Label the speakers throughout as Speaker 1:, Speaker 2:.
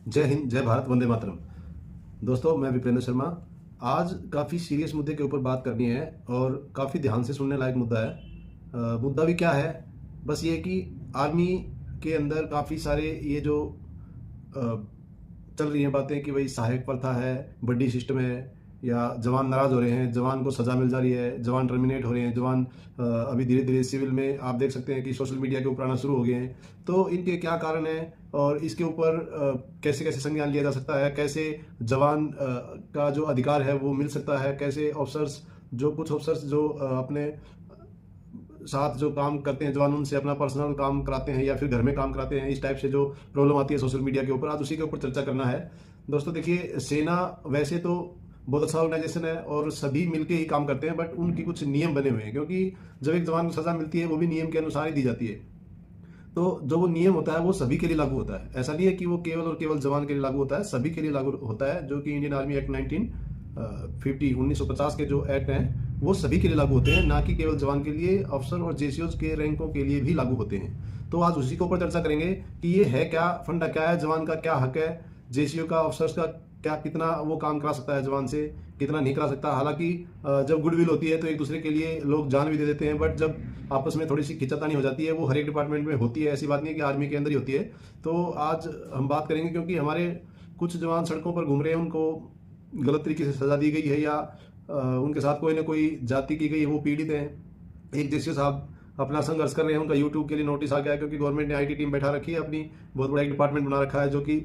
Speaker 1: जय हिंद, जय भारत, वंदे मातरम। दोस्तों, मैं विप्रेंद्र शर्मा। आज काफ़ी सीरियस मुद्दे के ऊपर बात करनी है और काफ़ी ध्यान से सुनने लायक मुद्दा है। मुद्दा भी क्या है, बस ये कि आर्मी के अंदर काफ़ी सारे ये जो अ, चल रही हैं बातें कि भाई सहायक प्रथा है, बड्डी सिस्टम है, या जवान नाराज़ हो रहे हैं, जवान को सज़ा मिल जा रही है, जवान टर्मिनेट हो रहे हैं, जवान अभी धीरे धीरे सिविल में आप देख सकते हैं कि सोशल मीडिया के ऊपर आना शुरू हो गए हैं। तो इनके क्या कारण हैं और इसके ऊपर कैसे कैसे संज्ञान लिया जा सकता है, कैसे जवान का जो अधिकार है वो मिल सकता है, कैसे ऑफिसर्स जो कुछ ऑफिसर्स जो अपने साथ जो काम करते हैं जवान उनसे अपना पर्सनल काम कराते हैं या फिर घर में काम कराते हैं, इस टाइप से जो प्रॉब्लम आती है सोशल मीडिया के ऊपर, आज उसी के ऊपर चर्चा करना है। दोस्तों देखिए, सेना वैसे तो बहुत अच्छा ऑर्गेनाइजेशन है और सभी मिलके ही काम करते हैं, बट उनकी कुछ नियम बने हुए हैं, क्योंकि जब एक जवान को सजा मिलती है वो भी नियम के अनुसार ही दी जाती है। तो जो वो नियम होता है वो सभी के लिए लागू होता है। ऐसा नहीं है कि वो केवल और केवल जवान के लिए लागू होता है, सभी के लिए लागू होता है। जो कि इंडियन आर्मी एक्ट 1950 के जो एक्ट हैं वो सभी के लिए लागू होते हैं, ना कि केवल जवान के लिए। अफसर और जेसीओज के रैंकों के लिए भी लागू होते हैं। तो आज उसी के ऊपर चर्चा करेंगे कि ये है क्या, फंडा क्या है, जवान का क्या हक है, जेसीओ का, अफसर्स का क्या, कितना वो काम करा सकता है जवान से, कितना नहीं करा सकता। हालांकि जब गुडविल होती है तो एक दूसरे के लिए लोग जान भी दे देते हैं, बट जब आपस में थोड़ी सी खिंचातानी हो जाती है, वो हर एक डिपार्टमेंट में होती है, ऐसी बात नहीं है कि आर्मी के अंदर ही होती है। तो आज हम बात करेंगे, क्योंकि हमारे कुछ जवान सड़कों पर घूम रहे हैं, उनको गलत तरीके से सजा दी गई है या उनके साथ कोई ना कोई जाति की गई है, वो पीड़ित हैं। एक जेसीओ साहब अपना संघर्ष कर रहे हैं, उनका यूट्यूब के लिए नोटिस आ गया है, क्योंकि गवर्नमेंट ने आईटी टीम बैठा रखी है, अपनी बहुत बड़ा एक डिपार्टमेंट बना रखा है जो कि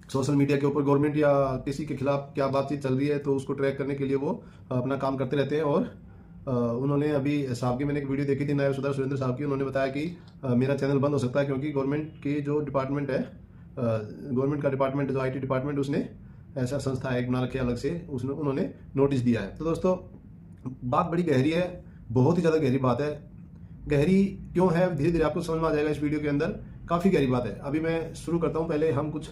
Speaker 1: सोशल मीडिया के ऊपर गवर्नमेंट या किसी के खिलाफ क्या बातचीत चल रही है तो उसको ट्रैक करने के लिए वो अपना काम करते रहते हैं। और उन्होंने अभी साहब की मैंने एक वीडियो देखी थी, नायब सदर सुरेंद्र साहब की, उन्होंने बताया कि मेरा चैनल बंद हो सकता है, क्योंकि गवर्नमेंट की जो डिपार्टमेंट है, गवर्नमेंट का डिपार्टमेंट जो आईटी डिपार्टमेंट, उसने ऐसा संस्था एक बना रखी है अलग से, उसने उन्होंने नोटिस दिया है। तो दोस्तों, बात बड़ी गहरी है, बहुत ही ज़्यादा गहरी बात है। गहरी क्यों है, धीरे धीरे आपको समझ में आ जाएगा इस वीडियो के अंदर। काफ़ी गहरी बात है। अभी मैं शुरू करता हूँ, पहले हम कुछ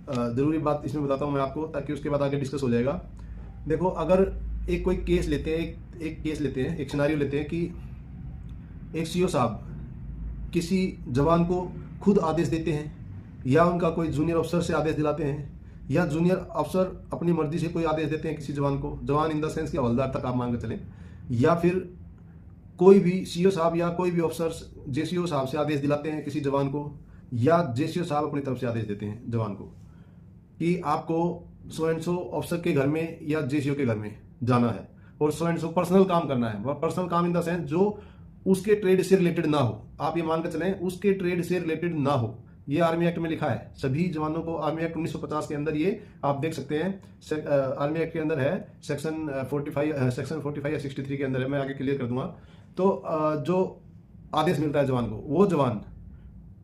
Speaker 1: ज़रूरी बात इसमें बताता हूँ मैं आपको, ताकि उसके बाद आगे डिस्कस हो जाएगा। देखो, अगर एक कोई केस लेते हैं, एक केस लेते हैं, एक सिनारियो लेते हैं कि एक सीओ साहब किसी जवान को खुद आदेश देते हैं, या उनका कोई जूनियर अफसर से आदेश दिलाते हैं, या जूनियर अफसर अपनी मर्जी से कोई आदेश देते हैं किसी जवान को, जवान इन द सेंस कि हवलदार तक आप मान के चलें, या फिर कोई भी सीओ साहब या कोई भी अफसर जेसीओ साहब से आदेश दिलाते हैं किसी जवान को, या जेसीओ साहब अपनी तरफ से आदेश देते हैं जवान को कि आपको सो एंड सो अफसर के घर में या जेसीओ के घर में जाना है और सो एंड सो पर्सनल काम करना है। पर्सनल काम इन द सेंस जो उसके ट्रेड से रिलेटेड ना हो, आप ये मान कर चलें उसके ट्रेड से रिलेटेड ना हो। ये आर्मी एक्ट में लिखा है, सभी जवानों को आर्मी एक्ट 1950 के अंदर, ये आप देख सकते हैं आर्मी एक्ट के अंदर है, सेक्शन 45 या 63 के अंदर है, मैं आगे क्लियर कर दूंगा। तो जो आदेश मिलता है जवान को, वो जवान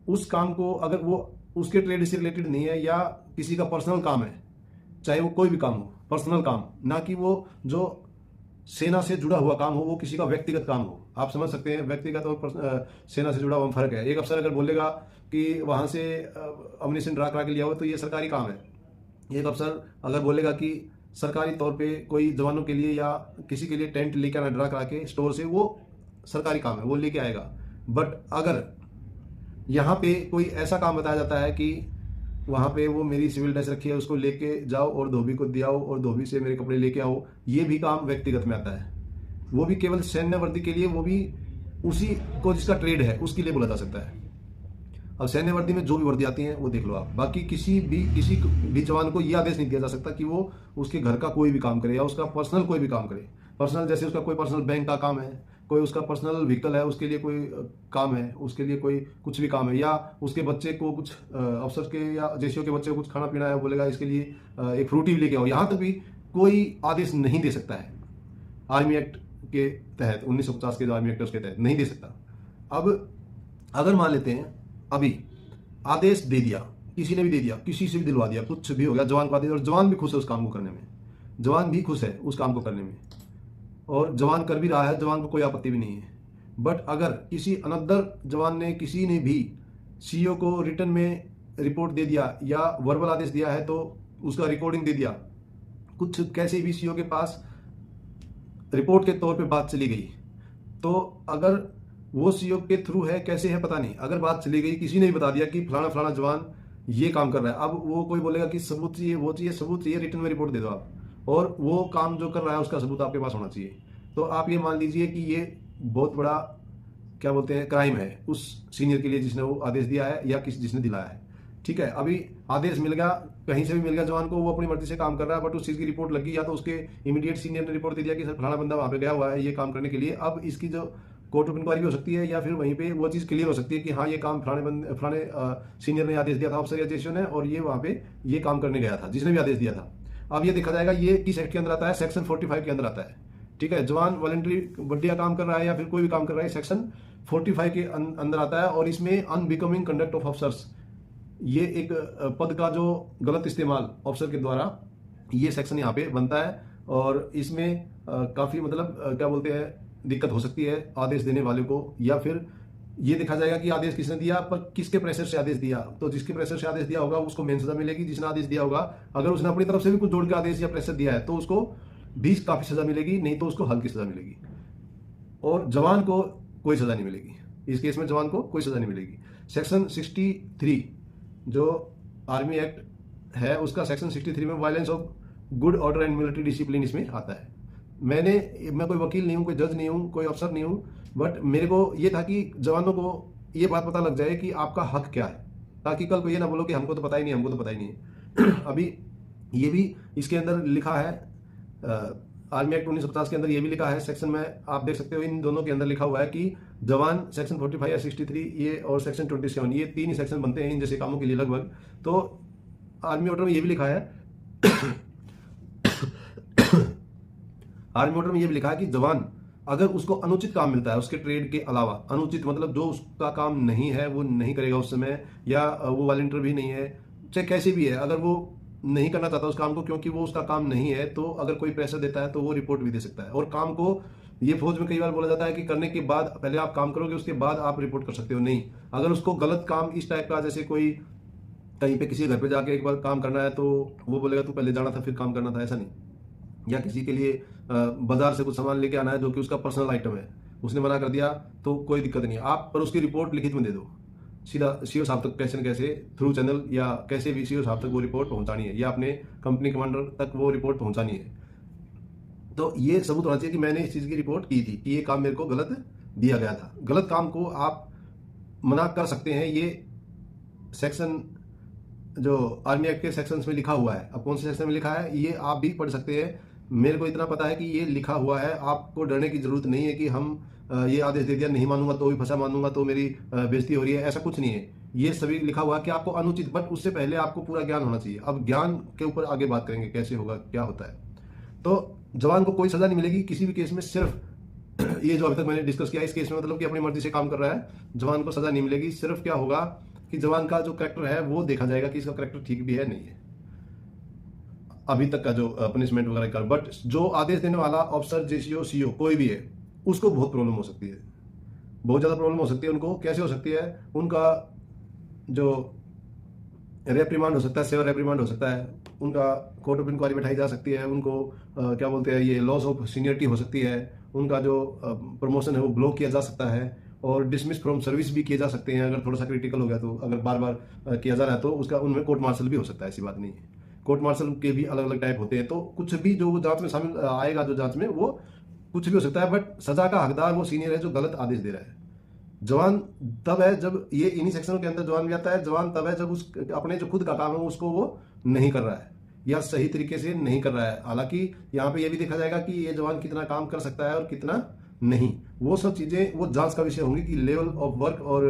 Speaker 1: उस काम को, अगर वो उसके ट्रेड से रिलेटेड नहीं है या किसी का पर्सनल काम है, चाहे वो कोई भी काम हो, पर्सनल काम, ना कि वो जो सेना से जुड़ा हुआ काम हो, वो किसी का व्यक्तिगत काम हो। आप समझ सकते हैं व्यक्तिगत और सेना से जुड़ा हुआ फर्क है। एक अफसर अगर बोलेगा कि वहां से अम्युनिशन ड्रा करा के लिया हो, तो ये सरकारी काम है। एक अफसर अगर बोलेगा कि सरकारी तौर पे कोई जवानों के लिए या किसी के लिए टेंट लेके आना ड्रा करा के स्टोर से, वो सरकारी काम है, वो लेके आएगा। बट अगर यहाँ पे कोई ऐसा काम बताया जाता है कि वहाँ पे वो मेरी सिविल ड्रेस रखी है, उसको लेके जाओ और धोबी को दियाओ और धोबी से मेरे कपड़े लेके आओ, ये भी काम व्यक्तिगत में आता है। वो भी केवल सैन्य वर्दी के लिए, वो भी उसी को जिसका ट्रेड है उसके लिए बोला जा सकता है। अब सैन्य वर्दी में जो भी वर्दी आती है वो देख लो आप। बाकी किसी भी जवान को यह आदेश नहीं दिया जा सकता कि वो उसके घर का कोई भी काम करे या उसका पर्सनल कोई भी काम करे। पर्सनल जैसे उसका कोई पर्सनल बैंक का काम है, कोई उसका पर्सनल व्हीकल है, उसके लिए कोई काम है, उसके लिए कोई कुछ भी काम है, या उसके बच्चे को कुछ अफसर के या जेसीओ के बच्चे को कुछ खाना पीना है, बोलेगा इसके लिए एक फ्रूटी भी लेके आओ, यहाँ तक भी कोई आदेश नहीं दे सकता है आर्मी एक्ट के तहत। 1950 के जो आर्मी एक्ट है उसके तहत नहीं दे सकता। अब अगर मान लेते हैं अभी आदेश दे दिया, किसी ने भी दे दिया, किसी से भी दिलवा दिया, कुछ भी हो गया, जवान को आदेश, और जवान भी खुश है उस काम को करने में, जवान भी खुश है उस काम को करने में, और जवान कर भी रहा है, जवान को कोई आपत्ति भी नहीं है। बट अगर किसी अनदर जवान ने, किसी ने भी सीईओ को रिटर्न में रिपोर्ट दे दिया या वर्बल आदेश दिया है, तो उसका रिकॉर्डिंग दे दिया, कुछ कैसे भी सीईओ के पास रिपोर्ट के तौर पे बात चली गई, तो अगर वो सीईओ के थ्रू है, कैसे है पता नहीं, अगर बात चली गई, किसी ने भी बता दिया कि फलाना फलाना जवान ये काम कर रहा है। अब वो कोई बोलेगा कि सबूत चाहिए, वो चाहिए, सबूत चाहिए, रिटर्न में रिपोर्ट दे दो आप, और वो काम जो कर रहा है उसका सबूत आपके पास होना चाहिए। तो आप ये मान लीजिए कि ये बहुत बड़ा क्या बोलते हैं क्राइम है उस सीनियर के लिए जिसने वो आदेश दिया है या जिसने दिलाया है। ठीक है, अभी आदेश मिल गया, कहीं से भी मिल गया जवान को, वो अपनी मर्जी से काम कर रहा है, बट उस चीज की रिपोर्ट लगी, या तो उसके इमीडिएट सीनियर ने रिपोर्ट दे दिया कि सर फलाना बंदा वहां पे गया हुआ है ये काम करने के लिए। अब इसकी जो कोर्ट ऑफ इंक्वायरी भी हो सकती है, या फिर वहीं पे वो चीज क्लियर हो सकती है कि हाँ ये काम फलाने सीनियर ने आदेश दिया था, ऑफिसर या जेसीओ ने, और ये वहां पे ये काम करने गया था जिसने भी आदेश दिया था। अब ये देखा जाएगा ये किस एक्ट के अंदर आता है, सेक्शन 45 के अंदर आता है। ठीक है, जवान वॉलंटरी बढ़िया काम कर रहा है या फिर कोई भी काम कर रहा है, सेक्शन 45 के अंदर आता है। और इसमें अनबिकमिंग कंडक्ट ऑफ ऑफिसर्स, ये एक पद का जो गलत इस्तेमाल ऑफिसर के द्वारा, ये सेक्शन यहाँ पे बनता है। और इसमें काफी मतलब क्या बोलते हैं दिक्कत हो सकती है आदेश देने वाले को, या फिर ये देखा जाएगा कि आदेश किसने दिया, पर किसके प्रेशर से आदेश दिया। तो जिसके प्रेशर से आदेश दिया होगा उसको मेन सजा मिलेगी, जिसने आदेश दिया होगा अगर उसने अपनी तरफ से भी कुछ जोड़ के आदेश या प्रेशर दिया है तो उसको भी काफी सजा मिलेगी, नहीं तो उसको हल्की सजा मिलेगी। और जवान को कोई सजा नहीं मिलेगी, इस केस में जवान को कोई सजा नहीं मिलेगी। सेक्शन 63 जो आर्मी एक्ट है उसका सेक्शन 63 में violence of good order and military discipline इसमें आता है। मैं कोई वकील नहीं हूं, कोई जज नहीं हूं, कोई अफसर नहीं हूं, बट मेरे को ये था कि जवानों को ये बात पता लग जाए कि आपका हक क्या है, ताकि कल को ये ना बोलो कि हमको तो पता ही नहीं, हमको तो पता ही नहीं है। अभी ये भी इसके अंदर लिखा है, आर्मी एक्ट 1950 के अंदर ये भी लिखा है सेक्शन में, आप देख सकते हो इन दोनों के अंदर लिखा हुआ है कि जवान सेक्शन 45 या 63 ये और सेक्शन 27 ये तीन ही सेक्शन बनते हैं इन जैसे कामों के लिए लगभग। तो आर्मी ऑर्डर में ये भी लिखा है आर्मी ऑर्डर में ये भी लिखा है कि जवान अगर उसको अनुचित काम मिलता है उसके ट्रेड के अलावा, अनुचित मतलब जो उसका काम नहीं है वो नहीं करेगा उस समय, या वो वॉलंटियर भी नहीं है, चाहे कैसे भी है, अगर वो नहीं करना चाहता उस काम को क्योंकि वो उसका काम नहीं है, तो अगर कोई प्रेशर देता है तो वो रिपोर्ट भी दे सकता है। और काम को ये फौज में कई बार बोला जाता है कि करने के बाद पहले आप काम करोगे उसके बाद आप रिपोर्ट कर सकते हो, नहीं। अगर उसको गलत काम इस टाइप का, जैसे कोई कहीं पे किसी घर पे जाके एक बार काम करना है तो वो बोलेगा तू पहले जाना था फिर काम करना था, ऐसा नहीं। या किसी के लिए बाजार से कुछ सामान लेके आना है जो कि उसका पर्सनल आइटम है, उसने मना कर दिया तो कोई दिक्कत नहीं है, आप पर उसकी रिपोर्ट लिखित में दे दो, सीधा सीओ साहब तक कैसे न कैसे थ्रू चैनल या कैसे भी सीओ साहब तक वो रिपोर्ट पहुंचानी है, या अपने कंपनी कमांडर तक वो रिपोर्ट पहुंचानी है। तो ये सबूत होना चाहिए कि मैंने इस चीज की रिपोर्ट की थी कि ये काम मेरे को गलत दिया गया था। गलत काम को आप मना कर सकते हैं, ये सेक्शन जो आर्मी एक्ट के सेक्शंस में लिखा हुआ है। अब कौन से सेक्शन में लिखा है ये आप भी पढ़ सकते हैं, मेरे को इतना पता है कि ये लिखा हुआ है, आपको डरने की जरूरत नहीं है कि हम ये आदेश दे दिया नहीं मानूंगा तो भी फंसा मानूंगा तो मेरी बेइज्जती हो रही है, ऐसा कुछ नहीं है। ये सभी लिखा हुआ है कि आपको अनुचित, बट उससे पहले आपको पूरा ज्ञान होना चाहिए। अब ज्ञान के ऊपर आगे बात करेंगे कैसे होगा क्या होता है। तो जवान को कोई सजा नहीं मिलेगी किसी भी केस में, सिर्फ ये जो अभी तक मैंने डिस्कस किया इस केस में मतलब कि अपनी मर्जी से काम कर रहा है, जवान को सजा नहीं मिलेगी। सिर्फ क्या होगा कि जवान का जो कैरेक्टर है वो देखा जाएगा कि इसका कैरेक्टर ठीक भी है नहीं है, अभी तक का जो पनिशमेंट वगैरह का। बट जो आदेश देने वाला ऑफिसर, जेसीओ, सीओ कोई भी है, उसको बहुत प्रॉब्लम हो सकती है, बहुत ज्यादा प्रॉब्लम हो सकती है। उनको कैसे हो सकती है, उनका जो रेप्रीमांड हो सकता है, सेवर रेप्रीमांड हो सकता है, उनका कोर्ट ऑफ इंक्वायरी बैठाई जा सकती है, उनको क्या बोलते हैं ये लॉस ऑफ सीनियरिटी हो सकती है, उनका जो प्रमोशन है वो ब्लॉक किया जा सकता है, और डिसमिस फ्रॉम सर्विस भी किए जा सकते हैं अगर थोड़ा सा क्रिटिकल हो गया तो। अगर बार बार किया जा रहा है तो उसका उनमें कोर्ट मार्शल भी हो सकता है, ऐसी बात नहीं है। कोर्ट मार्शल के भी अलग अलग टाइप होते हैं, तो कुछ भी जो जांच में शामिल आएगा, जो जांच में वो कुछ भी हो सकता है। बट सजा का हकदार वो सीनियर है जो गलत आदेश दे रहा है। जवान तब है जब ये इन्हीं सेक्शनों के अंदर जवान भी आता है। जवान तब है जब उस अपने जो खुद का काम है उसको वो नहीं कर रहा है या सही तरीके से नहीं कर रहा है। हालांकि यहाँ पे ये भी देखा जाएगा कि ये जवान कितना काम कर सकता है और कितना नहीं, वो सब चीजें वो जांच का विषय होंगी कि लेवल ऑफ वर्क और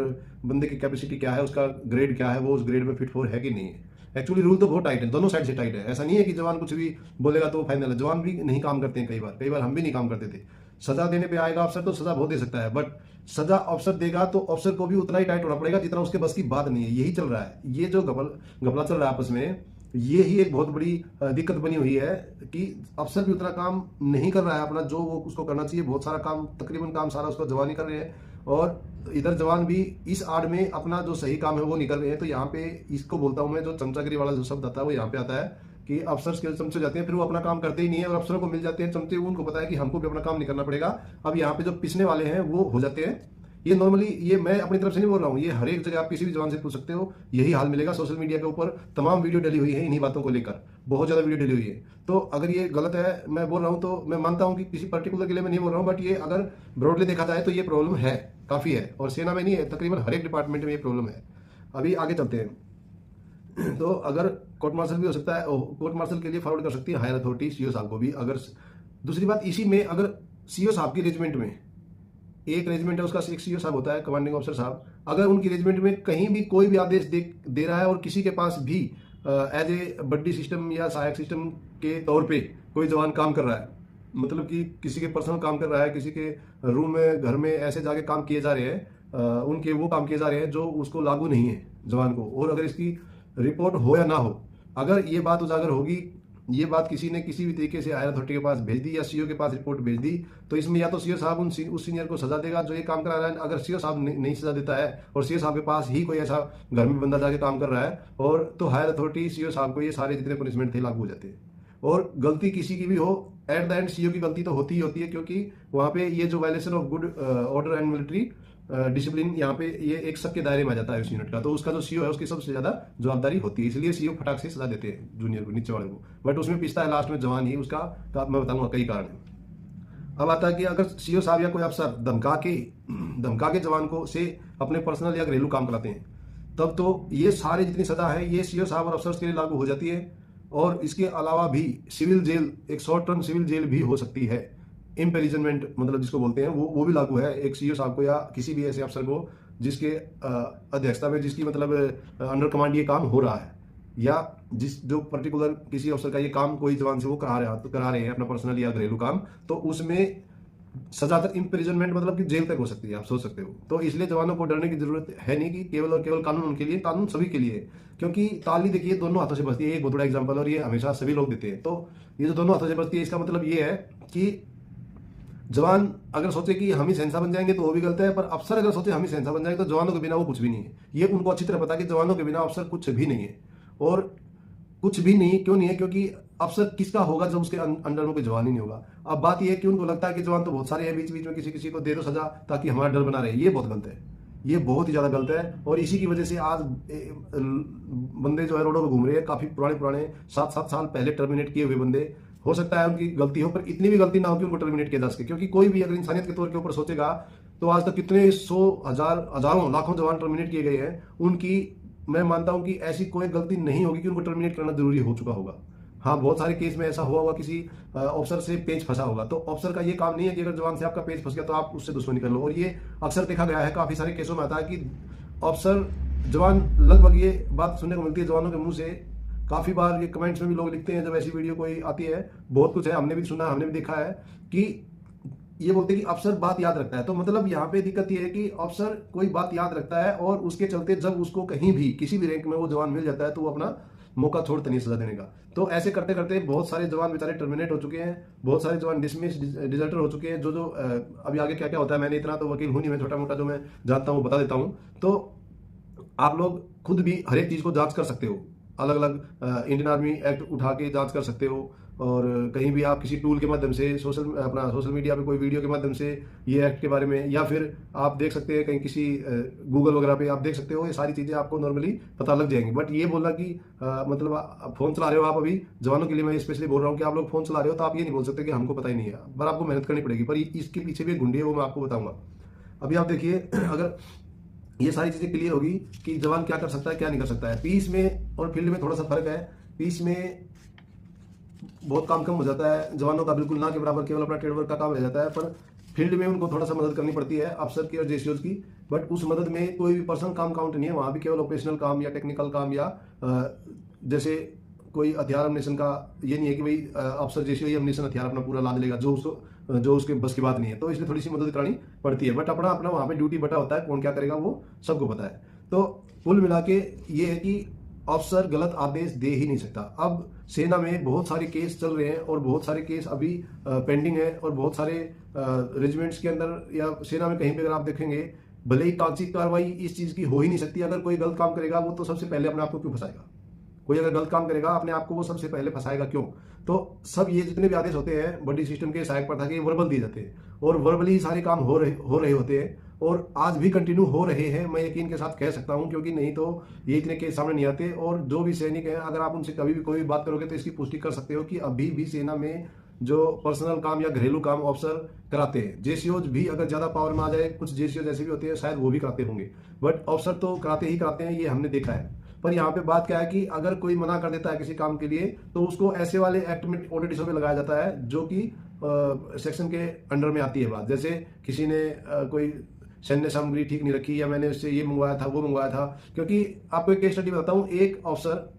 Speaker 1: बंदे की कैपेसिटी क्या है, उसका ग्रेड क्या है, वो उस ग्रेड में फिट फॉर है कि नहीं है। एक्चुअली रूल तो बहुत टाइट है, दोनों साइड से टाइट है। ऐसा नहीं है कि जवान कुछ भी बोलेगा तो फाइनल है। जवान भी नहीं काम करते हैं, कई बार हम भी नहीं काम करते थे। सजा देने पे आएगा अफसर तो सजा बहुत दे सकता है, बट सजा अफसर देगा तो अफसर को भी उतना ही टाइट होना पड़ेगा जितना उसके बस की बात नहीं है। यही चल रहा है, ये जो घपला चल रहा है आपस में, ये ही एक बहुत बड़ी दिक्कत बनी हुई है कि अफसर भी उतना काम नहीं कर रहा है अपना जो वो उसको करना चाहिए। बहुत सारा काम, तकरीबन काम सारा उसको जवान ही कर रहे हैं, और इधर जवान भी इस आड़ में अपना जो सही काम है वो नहीं कर रहे हैं। तो यहाँ पे इसको बोलता हूं मैं, जो चमचागिरी वाला जो शब्द आता है वो यहाँ पे आता है कि अफसर के चमचे जाते हैं, फिर वो अपना काम करते ही नहीं है, और अफसरों को मिल जाते हैं चमचे, उनको पता है कि हमको भी अपना काम नहीं करना पड़ेगा। अब यहाँ पे जो पिसने वाले हैं वो हो जाते हैं ये नॉर्मली, ये मैं अपनी तरफ से नहीं बोल रहा हूँ, ये हर एक जगह आप किसी भी जवान से पूछ सकते हो, यही हाल मिलेगा। सोशल मीडिया के ऊपर तमाम वीडियो डली हुई है इन्हीं बातों को लेकर, बहुत ज़्यादा वीडियो डली हुई है। तो अगर ये गलत है मैं बोल रहा हूँ, तो मैं मानता हूँ कि किसी पर्टिकुलर के लिए मैं नहीं बोल रहा हूँ, बट ये अगर ब्रॉडली देखा जाए तो ये प्रॉब्लम है, काफ़ी है, और सेना में नहीं है, तकरीबन हर एक डिपार्टमेंट में ये प्रॉब्लम है। अभी आगे चलते हैं। तो अगर कोर्ट मार्शल भी हो सकता है, कोर्ट मार्शल के लिए फॉरवर्ड कर सकती है हायर अथॉरिटी सीओ साहब को भी। अगर दूसरी बात, इसी में अगर सीओ साहब की रेजिमेंट में, एक रेजिमेंट है उसका एक सीओ साहब होता है, कमांडिंग ऑफिसर साहब, अगर उनकी रेजिमेंट में कहीं भी कोई भी आदेश दे रहा है और किसी के पास भी एज ए बड्डी सिस्टम या सहायक सिस्टम के तौर पे कोई जवान काम कर रहा है, मतलब कि किसी के पर्सनल काम कर रहा है, किसी के रूम में घर में ऐसे जाके काम किए जा रहे हैं, उनके वो काम किए जा रहे हैं जो उसको लागू नहीं है जवान को, और अगर इसकी रिपोर्ट हो या ना हो, अगर ये बात उजागर होगी, ये बात किसी ने किसी भी तरीके से हायर अथॉरिटी के पास भेज दी या सीओ के पास रिपोर्ट भेज दी, तो इसमें या तो सीओ साहब उस सीनियर को सजा देगा जो ये काम करा रहा है। अगर सीओ साहब नहीं सजा देता है और सीओ साहब के पास ही कोई ऐसा घर में बंदा जाके काम कर रहा है, और तो हायर अथॉरिटी सीओ साहब को ये सारे जितने पनिशमेंट थे लागू हो जाते हैं। और गलती किसी की भी हो, एट द एंड सीओ की गलती तो होती ही होती है, क्योंकि वहाँ पे ये जो violation of good order and military discipline, यहाँ पे ये एक सबके दायरे में आ जाता है उस यूनिट का, तो उसका जो सीओ है उसकी सबसे ज्यादा जवाबदारी होती है, इसलिए सीओ फटाक से सजा देते हैं जूनियर को, नीचे वाले को, बट उसमें पिसता है लास्ट में जवान ही, उसका मैं बताऊंगा कई कारण है। अब आता है कि अगर सीओ साहब या कोई अफसर धमका के जवान को से अपने पर्सनल या घरेलू काम कराते हैं, तब तो ये सारे जितनी सजा है ये सीओ साहब और अफसर के लिए लागू हो जाती है। और इसके अलावा भी सिविल जेल, एक शॉर्ट टर्म सिविल जेल भी हो सकती है, इम्पेरिजनमेंट मतलब जिसको बोलते हैं, वो भी लागू है एक सीओ साहब को या किसी भी ऐसे अफसर को जिसके अध्यक्षता में, जिसकी मतलब अंडर कमांड ये काम हो रहा है, या जो पर्टिकुलर किसी अफसर का ये काम कोई जवान से वो करा रहे हैं अपना पर्सनल या घरेलू काम, तो उसमें सजा तक इम्प्रिजनमेंट मतलब कि जेल तक हो सकती है, आप सोच सकते हो। तो इसलिए जवानों को डरने की जरूरत है नहीं कि केवल और केवल कानून उनके लिए, कानून सभी के लिए है, क्योंकि ताली देखिए दोनों हाथों से बजती है, एक बहुत बड़ा एग्जाम्पल, और ये हमेशा सभी लोग देते हैं। तो ये जो दोनों हाथों से बजती है, इसका मतलब ये है कि जवान अगर सोचे कि हम ही शहंशाह बन जाएंगे तो वो भी गलत है, पर अफसर अगर सोचे हम ही शहंशाह बन जाएंगे तो जवानों के बिना वो कुछ भी नहीं है। ये उनको अच्छी तरह पता है कि जवानों के बिना अफसर कुछ भी नहीं है। और कुछ भी नहीं क्यों नहीं है, क्योंकि अफसर किसका होगा जब उसके अंडर में कोई जवान ही नहीं होगा। अब बात यह है कि उनको लगता है कि जवान तो बहुत सारे हैं, बीच बीच में किसी किसी को दे दो सजा ताकि हमारा डर बना रहे, ये बहुत गलत है, ये बहुत ही ज्यादा गलत है। और इसी की वजह से आज बंदे जो है रोडों पर घूम रहे हैं, काफी पुराने 7-7 साल पहले टर्मिनेट किए हुए बंदे, हो सकता है उनकी गलती हो, पर इतनी भी गलती ना हो कि उनको टर्मिनेट किया जा सके। क्योंकि कोई भी अगर इंसानियत के तौर के ऊपर सोचेगा तो आज तक कितने 100,000 हजारों लाखों जवान टर्मिनेट किए गए हैं, उनकी मैं मानता हूं कि ऐसी कोई गलती नहीं होगी कि उनको टर्मिनेट करना जरूरी हो चुका होगा। हाँ, बहुत सारे केस में ऐसा हुआ होगा, किसी ऑफिसर से पेच फंसा होगा, तो ऑफिसर का ये काम नहीं है कि अगर जवान से आपका पेच फंस गया तो आप उससे दुश्मनी कर लो। और ये अक्सर देखा गया है, काफी सारे केसों में आता है कि ऑफिसर जवान, लगभग ये बात सुनने को मिलती है जवानों के मुंह से, काफी बार ये कमेंट्स में भी लोग लिखते हैं जब ऐसी वीडियो कोई आती है, बहुत कुछ है, हमने भी सुना, हमने भी देखा है कि ये बोलते हैं कि अफसर बात याद रखता है। तो मतलब यहाँ पे दिक्कत ये है कि अफसर कोई बात याद रखता है और उसके चलते जब उसको कहीं भी किसी भी रैंक में वो जवान मिल जाता है तो वो अपना मौका छोड़ता नहीं सजा देने का। तो ऐसे करते करते बहुत सारे जवान बेचारे टर्मिनेट हो चुके हैं, बहुत सारे जवान डिसमिस, डिजर्टर हो चुके हैं। जो अभी आगे क्या क्या होता है, मैंने इतना तो वकील हूं नहीं, मैं छोटा मोटा जो मैं जानता हूँ बता देता हूँ। तो आप लोग खुद भी हर एक चीज को जांच कर सकते हो, अलग अलग इंडियन आर्मी एक्ट उठा के जांच कर सकते हो, और कहीं भी आप किसी टूल के माध्यम से सोशल मीडिया पे कोई वीडियो के माध्यम से ये एक्ट के बारे में, या फिर आप देख सकते हैं कहीं किसी गूगल वगैरह पे आप देख सकते हो, ये सारी चीजें आपको नॉर्मली पता लग जाएंगी। बट ये बोलना कि मतलब फोन चला रहे हो आप, अभी जवानों के लिए मैं स्पेशली बोल रहा हूँ कि आप लोग फोन चला रहे हो तो आप ये नहीं बोल सकते कि हमको पता ही नहीं है, पर आपको मेहनत करनी पड़ेगी। पर इसके पीछे भी एक गुंडी है, वो मैं आपको बताऊंगा। अभी आप देखिए, अगर ये सारी चीजें क्लियर होगी कि जवान क्या कर सकता है क्या नहीं कर सकता है। पीस में और फील्ड में थोड़ा सा फर्क है, पीस में बहुत काम कम हो जाता है जवानों का, बिल्कुल ना के बराबर, केवल अपना ट्रेड वर्क का काम रह जाता है। पर फील्ड में उनको थोड़ा सा मदद करनी पड़ती है अफसर की और जेसीओज की, बट उस मदद में कोई भी पर्सनल काम काउंट नहीं है, वहां भी केवल ऑपरेशनल काम या टेक्निकल काम, या जैसे कोई हथियार अमनेशन का ये नहीं है कि भाई अफसर जेसीओ ही अमनेशन हथियार अपना पूरा लाद लेगा, जो उसके बस की बात नहीं है, तो इसलिए थोड़ी सी मदद करानी पड़ती है। बट अपना अपना वहां पे ड्यूटी बटा होता है, कौन क्या करेगा वो सबको पता है। तो कुल मिला के ये है कि अफसर गलत आदेश दे ही नहीं सकता। अब सेना में बहुत सारे केस चल रहे हैं और बहुत सारे केस अभी पेंडिंग है, और बहुत सारे रेजिमेंट्स के अंदर या सेना में कहीं पे अगर आप देखेंगे, भले ही तांत्रिक कार्रवाई इस चीज की हो ही नहीं सकती। अगर कोई गलत काम करेगा वो तो सबसे पहले अपने आप को क्यों फंसाएगा, कोई अगर गलत काम करेगा अपने आप को वो सबसे पहले फंसाएगा क्यों। तो सब ये जितने भी आदेश होते हैं बॉडी सिस्टम के सहायक प्रथा के वर्बल दिए जाते हैं, और वर्बली सारे काम हो रहे होते हैं। और आज भी कंटिन्यू हो रहे हैं, मैं यकीन के साथ कह सकता हूं, क्योंकि नहीं तो ये इतने केस सामने नहीं आते। और जो भी सैनिक हैं, अगर आप उनसे कभी भी कोई भी बात करोगे तो इसकी पुष्टि कर सकते हो कि अभी भी सेना में जो पर्सनल काम या घरेलू काम ऑफिसर कराते हैं। जेसीओज भी अगर ज्यादा पावर में आ जाए, कुछ जेसीओ जैसे भी होते हैं शायद वो भी कराते होंगे, बट ऑफिसर तो कराते ही कराते हैं, ये हमने देखा है। पर यहाँ पे बात क्या है कि अगर कोई मना कर देता है किसी काम के लिए तो उसको ऐसे वाले एक्ट में ऑडिट में लगाया जाता है जो कि सेक्शन के अंडर में आती है बात। जैसे किसी ने कोई सैन्य सामग्री ठीक नहीं रखी, या मैंने उससे ये मंगवाया था वो मंगवाया था। क्योंकि आपको एक केस स्टडी बताता हूँ, एक ऑफिसर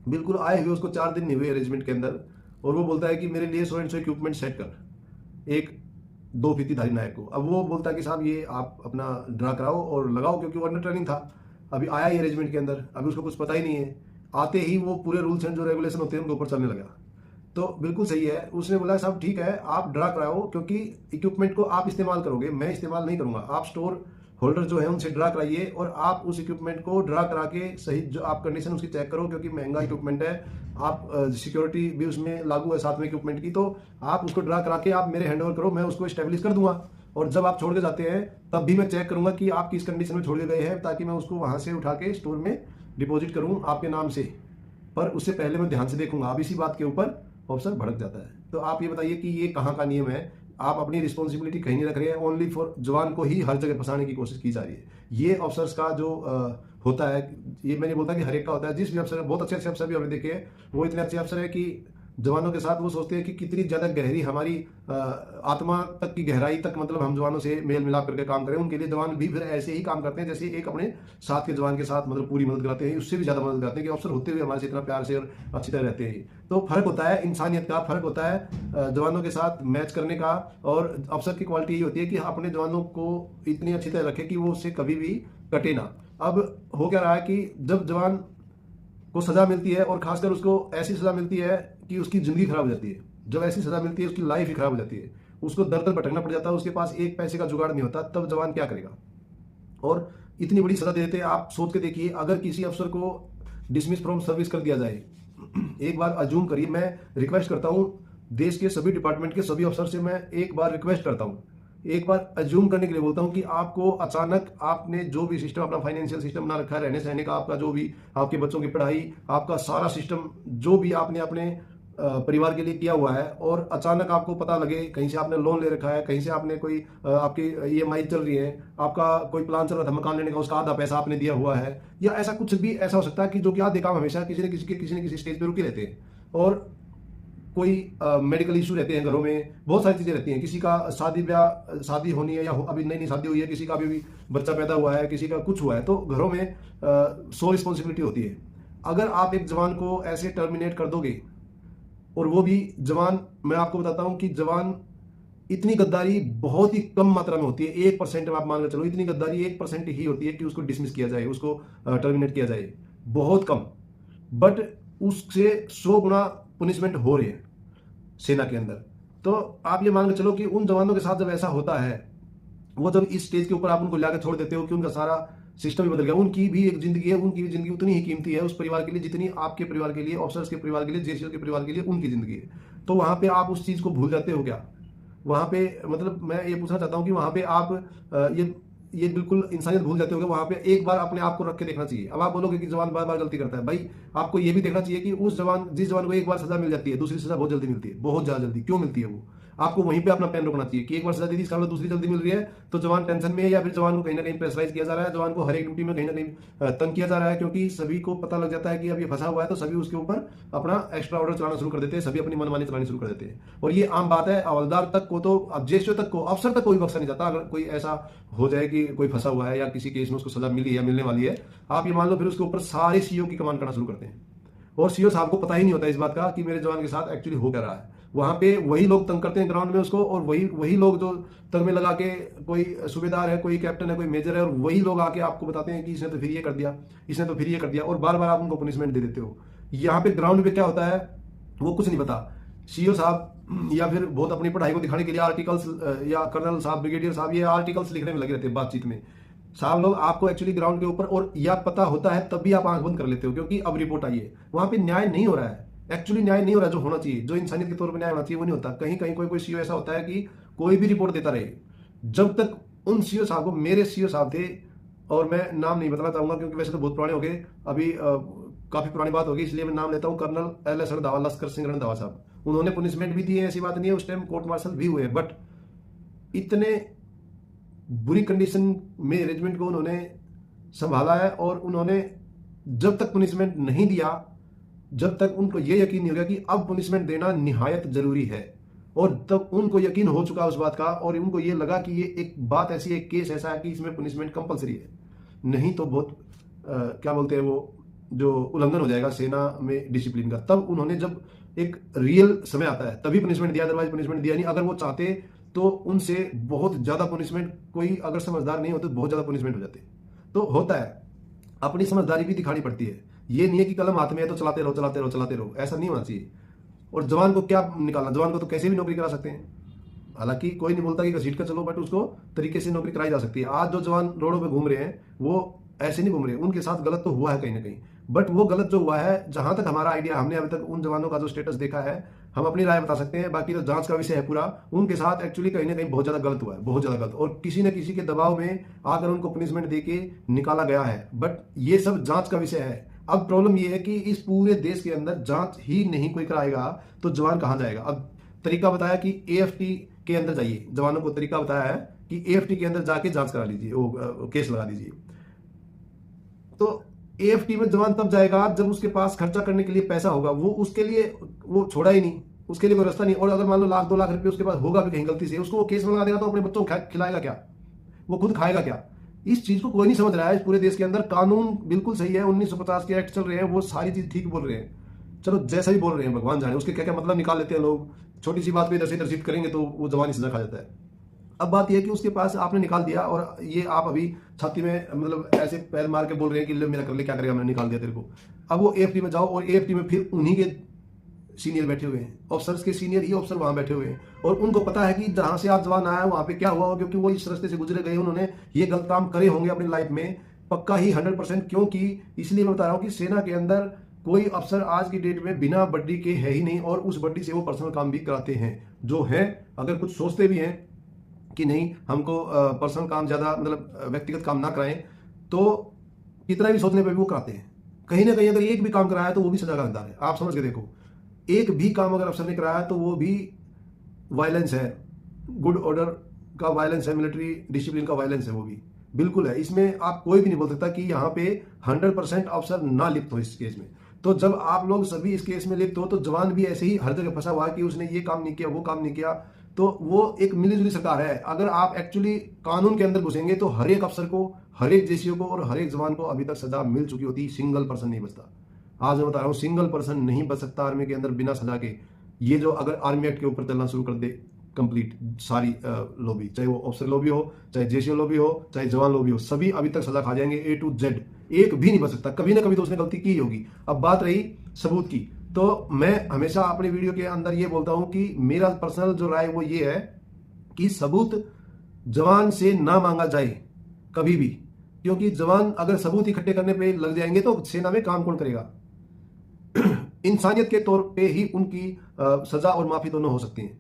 Speaker 1: बिल्कुल आए हुए, उसको 4 दिन नहीं हुए रेजिमेंट के अंदर, और वो बोलता है कि मेरे लिए 100 इक्विपमेंट सेट कर, एक 2 फीतीधारी नायक को। अब वो बोलता है कि साहब ये आप अपना ड्रा कराओ और लगाओ, क्योंकि वो अंडर ट्रेनिंग था, अभी आया ही रेजिमेंट के अंदर, अभी उसको कुछ पता ही नहीं है। आते ही वो पूरे रूल्स एंड जो रेगुलेशन होते हैं उनके ऊपर चलने लगा। तो बिल्कुल सही है, उसने बोला साहब ठीक है आप ड्रा कराओ, क्योंकि इक्विपमेंट को आप इस्तेमाल करोगे, मैं इस्तेमाल नहीं करूंगा। आप स्टोर होल्डर जो है उनसे ड्रा कराइए, और आप उस इक्विपमेंट को ड्रा करा के सही जो आप कंडीशन उसकी चेक करो, क्योंकि महंगा इक्विपमेंट है, आप सिक्योरिटी भी उसमें लागू है साथ में इक्विपमेंट की। तो आप उसको ड्रा करा के आप मेरे हैंड ओवर करो, मैं उसको स्टेब्लिश कर दूंगा, और जब आप छोड़ के जाते हैं तब भी मैं चेक करूंगा कि आप किस कंडीशन में छोड़ के गए हैं, ताकि मैं उसको वहां से उठा के स्टोर में डिपॉजिट करूं आपके नाम से। पर उससे पहले मैं ध्यान से देखूंगा। अब इसी बात के ऊपर ऑफिसर भड़क जाता है। तो आप ये बताइए कि ये कहाँ का नियम है? आप अपनी रिस्पॉन्सिबिलिटी कहीं नहीं रख रहे हैं, ओनली फॉर जवान को ही हर जगह फंसाने की कोशिश की जा रही है। ये अफसर्स का जो होता है, ये मैं नहीं बोलता कि हर एक का होता है, जिस भी अफसर, बहुत अच्छे अच्छे अफसर भी हमने देखे हैं, वो इतने अच्छे अफसर है कि जवानों के साथ वो सोचते हैं कि कितनी ज्यादा गहरी हमारी आत्मा तक की गहराई तक, मतलब हम जवानों से मेल मिलाप करके काम करें। उनके लिए जवान भी फिर ऐसे ही काम करते हैं जैसे एक अपने साथ के जवान के साथ मतलब पूरी मदद कराते हैं, उससे भी ज्यादा मदद कराते हैं कि अफसर होते हुए हमारे से इतना प्यार से और अच्छी तरह रहते हैं। तो फर्क होता है, इंसानियत का फर्क होता है जवानों के साथ मैच करने का। और अफसर की क्वालिटी ये होती है कि अपने जवानों को इतनी अच्छी तरह रखे कि वो उससे कभी भी कटे ना। अब हो क्या रहा है कि जब जवान को सजा मिलती है, और खासकर उसको ऐसी सजा मिलती है कि उसकी जिंदगी खराब हो जाती है, जब ऐसी सजा मिलती है उसकी लाइफ ही खराब हो जाती है, उसको दर दर भटकना पड़ जाता है, उसके पास एक पैसे का जुगाड़ नहीं होता, तब जवान क्या करेगा? और इतनी बड़ी सजा दे देते हैं। आप सोच के देखिए, अगर किसी अफसर को डिसमिस फ्रॉम सर्विस कर दिया जाए, एक बार अज्यूम करिए, मैं रिक्वेस्ट करता हूं देश के सभी डिपार्टमेंट के सभी अफसर से, मैं एक बार रिक्वेस्ट करता हूं, एक बार अज्यूम करने के लिए बोलता हूं कि आपको अचानक आपने जो भी सिस्टम, अपना फाइनेंशियल सिस्टम बना रखा है, रहने सहने का, आपका जो भी, आपके बच्चों की पढ़ाई, आपका सारा सिस्टम जो भी आपने अपने परिवार के लिए किया हुआ है, और अचानक आपको पता लगे कहीं से आपने लोन ले रखा है, कहीं से आपने कोई आपकी ईएमआई चल रही है, आपका कोई प्लान चल रहा था मकान लेने का, उसका आधा पैसा आपने दिया हुआ है, या ऐसा कुछ भी ऐसा हो सकता है कि जो कि आधे काम हमेशा किसी न किसी स्टेज पे रुके रहते हैं। और कोई मेडिकल इशू रहते हैं घरों में, बहुत सारी चीजें रहती हैं, किसी का शादी होनी है, या अभी नई नई शादी हुई है, किसी का अभी बच्चा पैदा हुआ है, किसी का कुछ हुआ है, तो घरों में 100 रिस्पॉन्सिबिलिटी होती है। अगर आप एक जवान को ऐसे टर्मिनेट कर दोगे, और वो भी जवान, मैं आपको बताता हूं कि जवान, इतनी गद्दारी बहुत ही कम मात्रा में होती है, 1% में आप मान कर चलो, इतनी गद्दारी 1% ही होती है कि उसको डिसमिस किया जाए, उसको टर्मिनेट किया जाए, बहुत कम। बट उससे 100 गुना पनिशमेंट हो रही है सेना के अंदर। तो आप ये मान के चलो कि उन जवानों के साथ जब ऐसा होता है, वो जब इस स्टेज के ऊपर आप उनको लाकर छोड़ देते हो कि उनका सारा सिस्टम ही बदल गया, उनकी भी एक जिंदगी है, उनकी भी जिंदगी उतनी ही कीमती है उस परिवार के लिए जितनी आपके परिवार के लिए, ऑफिसर्स के परिवार के लिए, जेसीएल के परिवार के लिए उनकी जिंदगी है। तो वहां पे आप उस चीज को भूल जाते हो क्या? वहां पे मतलब मैं ये पूछना चाहता हूं कि वहां पे आप ये बिल्कुल इंसानियत भूल जाते हो। वहां पे एक बार अपने आप को रख के देखना चाहिए। अब आप बोलोगे कि जवान बार बार गलती करता है, भाई आपको ये भी देखना चाहिए कि जिस जवान को एक बार सजा मिल जाती है, दूसरी सजा बहुत जल्दी मिलती है, बहुत ज्यादा जल्दी। क्यों मिलती है वो? आपको वहीं पे अपना पेन रोकना चाहिए कि एक बार सजा दी थी, इसका मतलब दूसरी जल्दी मिल रही है, तो जवान टेंशन में है, या फिर जवान को कहीं ना कहीं प्रेशराइज किया जा रहा है, जवान को हर एक ड्यूटी में कहीं ना कहीं तंग किया जा रहा है, क्योंकि सभी को पता लग जाता है कि अब ये फंसा हुआ है, तो सभी उसके ऊपर अपना एक्स्ट्रा ऑर्डर चलाना शुरू कर देते हैं, सभी अपनी मनमानी चलानी शुरू कर देते हैं। और ये आम बात है, हवलदार तक को तो, अब जेसीओ तक को, अफसर तक कोई बख्शा नहीं जाता। अगर कोई ऐसा हो जाए कि कोई फंसा हुआ है या किसी केस में उसको सजा मिली या मिलने वाली है, आप ये मान लो फिर उसके ऊपर सारे सीओ की कमांड करना शुरू करते हैं, और सीओ साहब को पता ही नहीं होता इस बात का कि मेरे जवान के साथ एक्चुअली हो क्या रहा है। वहां पे वही लोग तंग करते हैं ग्राउंड में उसको, और वही लोग जो तंग में लगा के, कोई सूबेदार है, कोई कैप्टन है, कोई मेजर है, और वही लोग आके आपको बताते हैं कि इसने तो फिर ये कर दिया, इसने तो फिर ये कर दिया, और बार बार आप उनको पनिशमेंट दे देते हो। यहाँ पे ग्राउंड पे क्या होता है वो कुछ नहीं पता। सीओ साहब या फिर बहुत अपनी पढ़ाई को दिखाने के लिए आर्टिकल्स, या कर्नल साहब, ब्रिगेडियर साहब, ये आर्टिकल्स लिखने में लगे रहते हैं बातचीत में। साहब लोग आपको एक्चुअली ग्राउंड के ऊपर, और या पता होता है तब भी आप आंख बंद कर लेते हो, क्योंकि अब रिपोर्ट आई है। वहां पे न्याय नहीं हो रहा है, एक्चुअली न्याय नहीं हो रहा है जो होना चाहिए, जो इंसानियत के तौर पर न्याय होना चाहिए वो नहीं होता। कहीं कहीं कोई सीओ ऐसा होता है कि कोई भी रिपोर्ट देता रहे, जब तक उन सीओ साहब को, मेरे सीओ साहब थे, और मैं नाम नहीं बताना चाहूंगा क्योंकि वैसे तो बहुत पुराने हो गए, अभी काफी पुरानी बात होगी, इसलिए मैं नाम लेता हूँ। कर्नल एल एस रंधावा, लश्कर सिंह रंधावा साहब, उन्होंने पनिशमेंट भी दी है, ऐसी बात नहीं है, उस टाइम कोर्ट मार्शल भी हुए, बट इतने बुरी कंडीशन में रेजिमेंट को उन्होंने संभाला है, और उन्होंने जब तक पनिशमेंट नहीं दिया, जब तक उनको यह यकीन नहीं हो गया कि अब पनिशमेंट देना निहायत जरूरी है, और तब उनको यकीन हो चुका उस बात का, और उनको ये लगा कि ये एक बात ऐसी है, केस ऐसा है कि इसमें पनिशमेंट कंपलसरी है, नहीं तो बहुत क्या बोलते हैं वो, जो उल्लंघन हो जाएगा सेना में डिसिप्लिन का। तब उन्होंने, जब एक रियल समय आता है तभी पनिशमेंट दिया, अदरवाइज पनिशमेंट दिया नहीं। अगर वो चाहते तो उनसे बहुत ज्यादा पनिशमेंट, कोई अगर समझदार नहीं होते तो बहुत ज्यादा पनिशमेंट हो जाते। तो होता है, अपनी समझदारी भी दिखानी पड़ती है, ये नहीं है कि कलम हाथ में है तो चलाते रहो चलाते रहो चलाते रहो, ऐसा नहीं होना चाहिए। और जवान को क्या निकालना, जवान को तो कैसे भी नौकरी करा सकते हैं, हालांकि कोई नहीं बोलता कि घसीट कर चलो, बट उसको तरीके से नौकरी कराई जा सकती है। आज जो जवान रोडों पे घूम रहे हैं वो ऐसे नहीं घूम रहे, उनके साथ गलत तो हुआ है कहीं ना कहीं, बट वो गलत जो हुआ है, जहां तक हमारा आइडिया, हमने अभी तक उन जवानों का जो स्टेटस देखा है, हम अपनी राय बता सकते हैं, बाकी तो जांच का विषय है पूरा। उनके साथ एक्चुअली कहीं ना कहीं बहुत ज्यादा गलत हुआ है, बहुत ज्यादा गलत, और किसी न किसी के दबाव में आकर उनको पनिशमेंट देके निकाला गया है, बट ये सब जांच का विषय है। अब प्रॉब्लम ये है कि इस पूरे देश के अंदर जांच ही नहीं कोई कराएगा तो जवान कहां जाएगा। अब तरीका बताया कि एएफटी के अंदर जाइए, जवानों को तरीका बताया है कि एएफटी के अंदर जाके जांच करा लीजिए, वो केस लगा दीजिए। तो एएफटी में जवान तब जाएगा जब उसके पास खर्चा करने के लिए पैसा होगा, वो उसके लिए वो छोड़ा ही नहीं, उसके लिए कोई रास्ता नहीं। और अगर मान लो लाख 2 लाख रुपए उसके पास होगा भी कहीं गलती से, उसको वो केस लगा देगा तो अपने बच्चों को खिलाएगा क्या, वो खुद खाएगा क्या? इस चीज को कोई नहीं समझ रहा है। इस पूरे देश के अंदर कानून बिल्कुल सही है, 1950 के एक्ट चल रहे हैं, वो सारी चीज ठीक बोल रहे हैं, चलो जैसा ही बोल रहे हैं भगवान जाने, उसके क्या क्या मतलब निकाल लेते हैं लोग। छोटी सी बात पे इधर से करेंगे तो वो जवान ही सजा खा जाता है। अब बात यह है कि उसके पास आपने निकाल दिया, और ये आप अभी छाती में मतलब ऐसे पैर मार के बोल रहे हैं कि ले मेरा कर ले, क्या करेगा, मैंने निकाल दिया तेरे को। अब वो एएफटी में जाओ, और एएफटी में फिर उन्हीं के सीनियर बैठे हुए हैं, ऑफिसर्स के सीनियर ही ऑफिसर वहां बैठे हुए हैं, और उनको पता है कि जहां से आप जवान आया वहां पे क्या हुआ, क्योंकि वो इस रास्ते से गुजरे गए, उन्होंने ये गलत काम करे होंगे अपनी लाइफ में, पक्का ही 100%। क्योंकि इसलिए मैं बता रहा हूं कि सेना के अंदर कोई अफसर आज की डेट में बिना बड्डी के है ही नहीं, और उस बड्डी से वो पर्सनल काम भी कराते हैं। जो है अगर कुछ सोचते भी हैं कि नहीं हमको पर्सनल काम ज्यादा, मतलब व्यक्तिगत काम ना कराएं, तो कितना भी सोचने पर भी वो कराते हैं। कहीं ना कहीं अगर एक भी काम कराया तो वो भी सजा का हकदार है। आप समझ के देखो, एक भी काम अगर अफसर ने कराया तो वो भी वायलेंस है, गुड ऑर्डर का वायलेंस है, मिलिट्री डिसिप्लिन का वायलेंस है, वो भी बिल्कुल है। इसमें आप कोई भी नहीं बोल सकता कि यहाँ पे 100% अफसर ना लिप्त हो इस केस में। तो जब आप लोग सभी इस केस में लिप्त हो, तो जवान भी ऐसे ही हर जगह फंसा हुआ है कि उसने ये काम नहीं किया, वो काम नहीं किया। तो वो एक मिलीजुली सरकार है। अगर आप एक्चुअली कानून के अंदर घुसेंगे तो हर एक अफसर को, हर एक जेसीओ को और हर एक जवान को अभी तक सजा मिल चुकी होती, सिंगल पर्सन नहीं बचता। आज मैं बता रहा हूँ, सिंगल पर्सन नहीं बच सकता आर्मी के अंदर बिना सजा के। ये जो अगर आर्मी एक्ट के ऊपर चलना शुरू कर दे कंप्लीट सारी लॉबी, चाहे वो ऑफिसर लॉबी हो, चाहे जेसीओ लॉबी हो, चाहे जवान लॉबी हो, सभी अभी तक सजा खा जाएंगे A to Z। एक भी नहीं बच सकता, कभी ना कभी तो उसने गलती की होगी। अब बात रही सबूत की, तो मैं हमेशा अपनी वीडियो के अंदर ये बोलता हूं कि मेरा पर्सनल जो राय वो ये है कि सबूत जवान से ना मांगा जाए कभी भी, क्योंकि जवान अगर सबूत इकट्ठे करने पे लग जाएंगे तो सेना में काम कौन करेगा। इंसानियत के तौर पे ही उनकी सजा और माफी दोनों हो सकती है।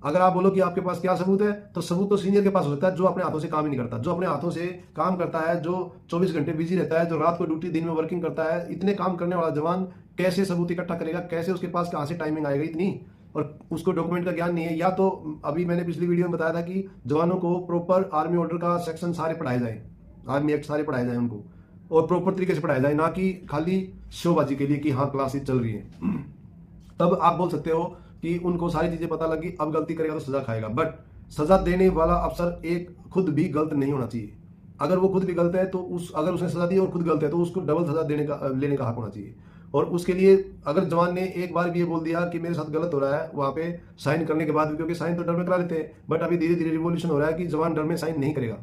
Speaker 1: अगर आप बोलो कि आपके पास क्या सबूत है, तो सबूत तो सीनियर के पास हो सकता है जो अपने हाथों से काम ही नहीं करता, जो अपने हाथों से काम करता है, जो 24 घंटे बिजी रहता है, जो रात को ड्यूटी दिन में वर्किंग करता है। इतने काम करने वाला जवान कैसे सबूत इकट्ठा करेगा, कैसे उसके पास कहां से टाइमिंग आएगा इतनी, और उसको डॉक्यूमेंट का ज्ञान नहीं है। या तो अभी मैंने पिछली वीडियो में बताया था कि जवानों को प्रॉपर आर्मी ऑर्डर का सेक्शन सारे पढ़ाए जाए, आर्मी एक्ट सारे पढ़ाए जाए उनको, और प्रॉपर तरीके से पढ़ाया जाए, ना कि खाली शोबाजी के लिए कि हाँ क्लासेस चल रही है। तब आप बोल सकते हो कि उनको सारी चीजें पता लगी, अब गलती करेगा तो सजा खाएगा। बट सजा देने वाला अफसर एक खुद भी गलत नहीं होना चाहिए। अगर वो खुद भी गलत है तो अगर उसने सजा दी और खुद गलत है तो उसको डबल सजा लेने का हक होना चाहिए। और उसके लिए अगर जवान ने एक बार भी ये बोल दिया कि मेरे साथ गलत हो रहा है, वहां पे साइन करने के बाद भी, क्योंकि साइन तो डर में करा लेते हैं, बट अभी धीरे धीरे रिवोल्यूशन हो रहा है कि जवान डर में साइन नहीं करेगा।